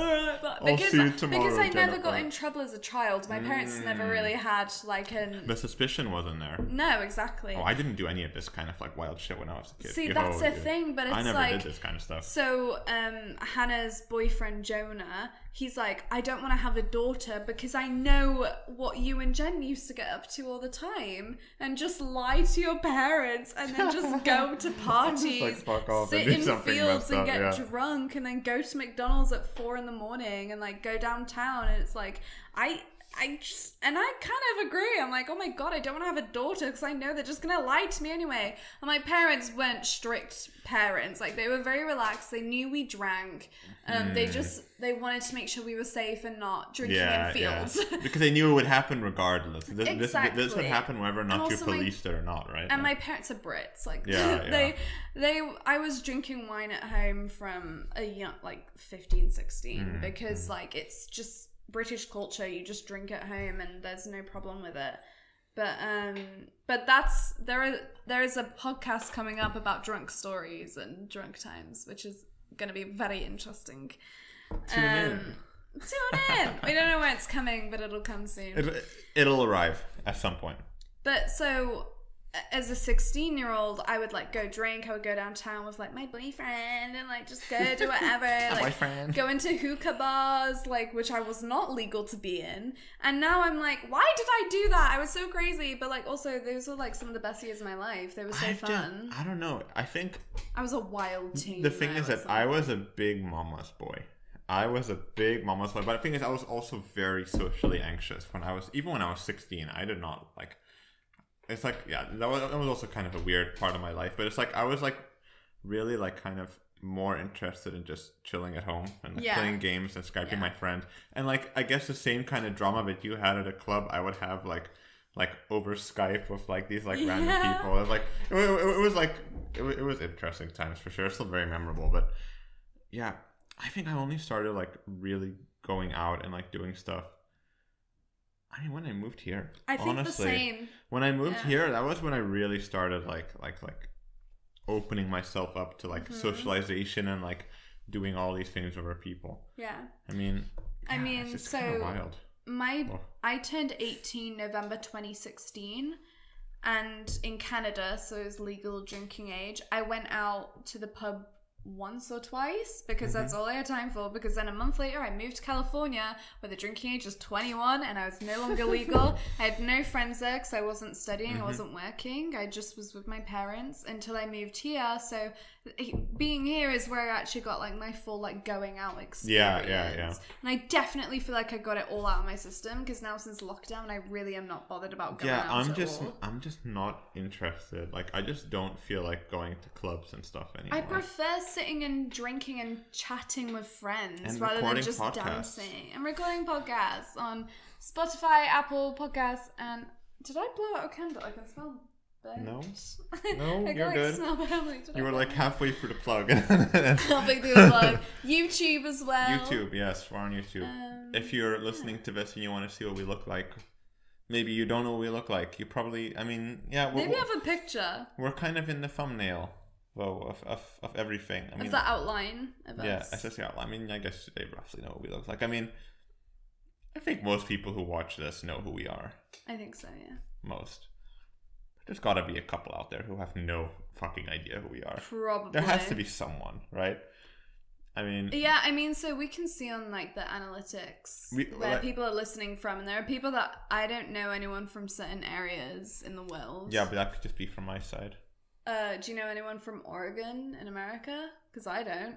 Speaker 1: Because I never got in trouble as a child. My parents never really had like
Speaker 2: the suspicion wasn't there.
Speaker 1: No, exactly.
Speaker 2: Oh, I didn't do any of this kind of like wild shit when I was a kid.
Speaker 1: See, that's the thing, but it's
Speaker 2: I never
Speaker 1: like
Speaker 2: did this kind of stuff.
Speaker 1: So, Hannah's boyfriend Jonah, he's like, I don't want to have a daughter because I know what you and Jen used to get up to all the time and just lie to your parents and then just go to parties,
Speaker 2: like, fuck off,
Speaker 1: sit in fields and get drunk and then go to McDonald's at 4 a.m. and like go downtown. And it's like, I kind of agree. I'm like, oh my god, I don't want to have a daughter because I know they're just gonna lie to me anyway. And my parents weren't strict parents. Like they were very relaxed. They knew we drank. They wanted to make sure we were safe and not drinking in fields.
Speaker 2: Yeah. Because they knew it would happen regardless.
Speaker 1: Exactly.
Speaker 2: This would happen whether or not you policed it or not, right?
Speaker 1: And my parents are Brits. Like I was drinking wine at home from a young, like 15, 16 because like it's just British culture. You just drink at home and there's no problem with it. But there is a podcast coming up about drunk stories and drunk times, which is going to be very interesting.
Speaker 2: Tune in.
Speaker 1: We don't know when it's coming, but it'll come soon.
Speaker 2: It'll arrive at some point.
Speaker 1: But so, as a 16-year-old, I would like go drink. I would go downtown with like my boyfriend and like just go do whatever. Like go into hookah bars, like which I was not legal to be in. And now I'm like, why did I do that? I was so crazy. But like also, those were like some of the best years of my life. They were so fun.
Speaker 2: I don't know. I think
Speaker 1: I was a wild teen.
Speaker 2: The thing is that I was a big mama's boy. But the thing is, I was also very socially anxious when I was 16. I did not like. It's like, that was also kind of a weird part of my life, but it's like I was like really like kind of more interested in just chilling at home and like playing games and Skyping my friend, and like I guess the same kind of drama that you had at a club I would have like over Skype with like these like random people. It was like it was interesting times for sure. It's still very memorable, but yeah, I think I only started like really going out and like doing stuff. I mean, when I moved here,
Speaker 1: I think honestly, the same.
Speaker 2: When I moved here, that was when I really started like opening myself up to like socialization and like doing all these things over people. Yeah. I mean, it's just kind of wild.
Speaker 1: I turned 18 November 2016, and in Canada, so it was legal drinking age. I went out to the pub once or twice because that's all I had time for, because then a month later I moved to California where the drinking age was 21 and I was no longer legal. I had no friends there because I wasn't studying, I wasn't working, I just was with my parents until I moved here. So being here is where I actually got like my full like going out experience. Yeah. And I definitely feel like I got it all out of my system because now since lockdown I really am not bothered about going out
Speaker 2: I'm just not interested. Like I just don't feel like going to clubs and stuff anymore.
Speaker 1: I prefer sitting and drinking and chatting with friends rather than just dancing and recording podcasts on Spotify, Apple Podcasts. And did I blow out a candle? I can smell burnt.
Speaker 2: No, you're good. You were like halfway through the plug.
Speaker 1: Halfway through the plug. YouTube as well.
Speaker 2: YouTube, yes, we're on YouTube. If you're listening to this and you want to see what we look like, maybe you don't know what we look like. You probably, maybe
Speaker 1: have a picture.
Speaker 2: We're kind of in the thumbnail. Of everything.
Speaker 1: Of the outline of us.
Speaker 2: Yeah, it's just the outline. I mean, I guess they roughly know what we look like. I mean, I think most people who watch this know who we are.
Speaker 1: I think so, yeah.
Speaker 2: most. There's gotta be a couple out there who have no fucking idea who we are.
Speaker 1: Probably.
Speaker 2: There has to be someone, right? I mean...
Speaker 1: Yeah, I mean, so we can see on, like, the analytics where people are listening from, and there are people that I don't know anyone from certain areas in the world.
Speaker 2: Yeah, but that could just be from my side.
Speaker 1: Do you know anyone from Oregon in America? Because I don't.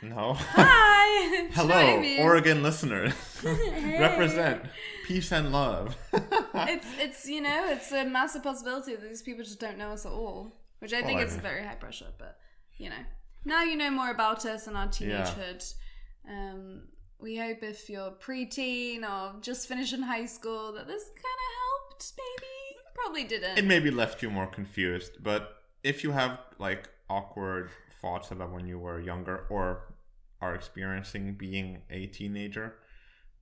Speaker 2: No.
Speaker 1: Hi!
Speaker 2: Hello, Oregon listeners. Hey. Represent. Peace and love.
Speaker 1: It's you know, it's a massive possibility that these people just don't know us at all. Which I think is very high pressure, but, you know. Now you know more about us and our teenagehood. Yeah. We hope if you're preteen or just finishing high school that this kind of helped, maybe. Probably didn't.
Speaker 2: It maybe left you more confused, but if you have, like, awkward thoughts about when you were younger or are experiencing being a teenager,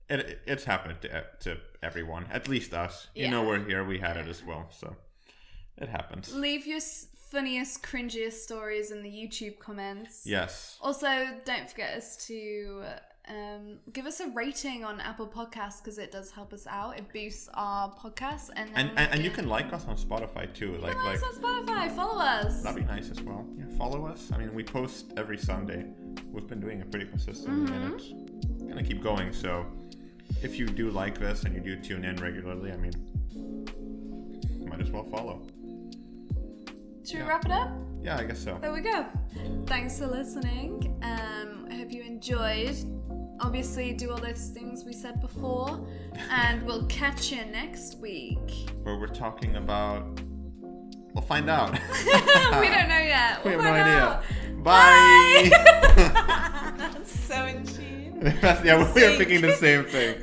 Speaker 2: it's happened to everyone, at least us. Yeah. You know, we're here, we had it as well, so it happens.
Speaker 1: Leave your funniest, cringiest stories in the YouTube comments.
Speaker 2: Yes.
Speaker 1: Also, don't forget us to give us a rating on Apple Podcasts, because it does help us out. It boosts our podcast, and
Speaker 2: you can like us on Spotify too.
Speaker 1: Like us on Spotify. Follow us.
Speaker 2: That'd be nice as well. Yeah, follow us. I mean, we post every Sunday. We've been doing it pretty consistently, and it's gonna keep going. So, if you do like this and you do tune in regularly, I mean, you might as well follow.
Speaker 1: Should we wrap it up?
Speaker 2: Yeah, I guess so.
Speaker 1: There we go. Thanks for listening. I hope you enjoyed. Obviously, do all those things we said before. And we'll catch you next week.
Speaker 2: Where we're talking about... We'll find out.
Speaker 1: We don't know yet.
Speaker 2: We have no idea. Bye!
Speaker 1: So in tune.
Speaker 2: Yeah, we are thinking the same thing.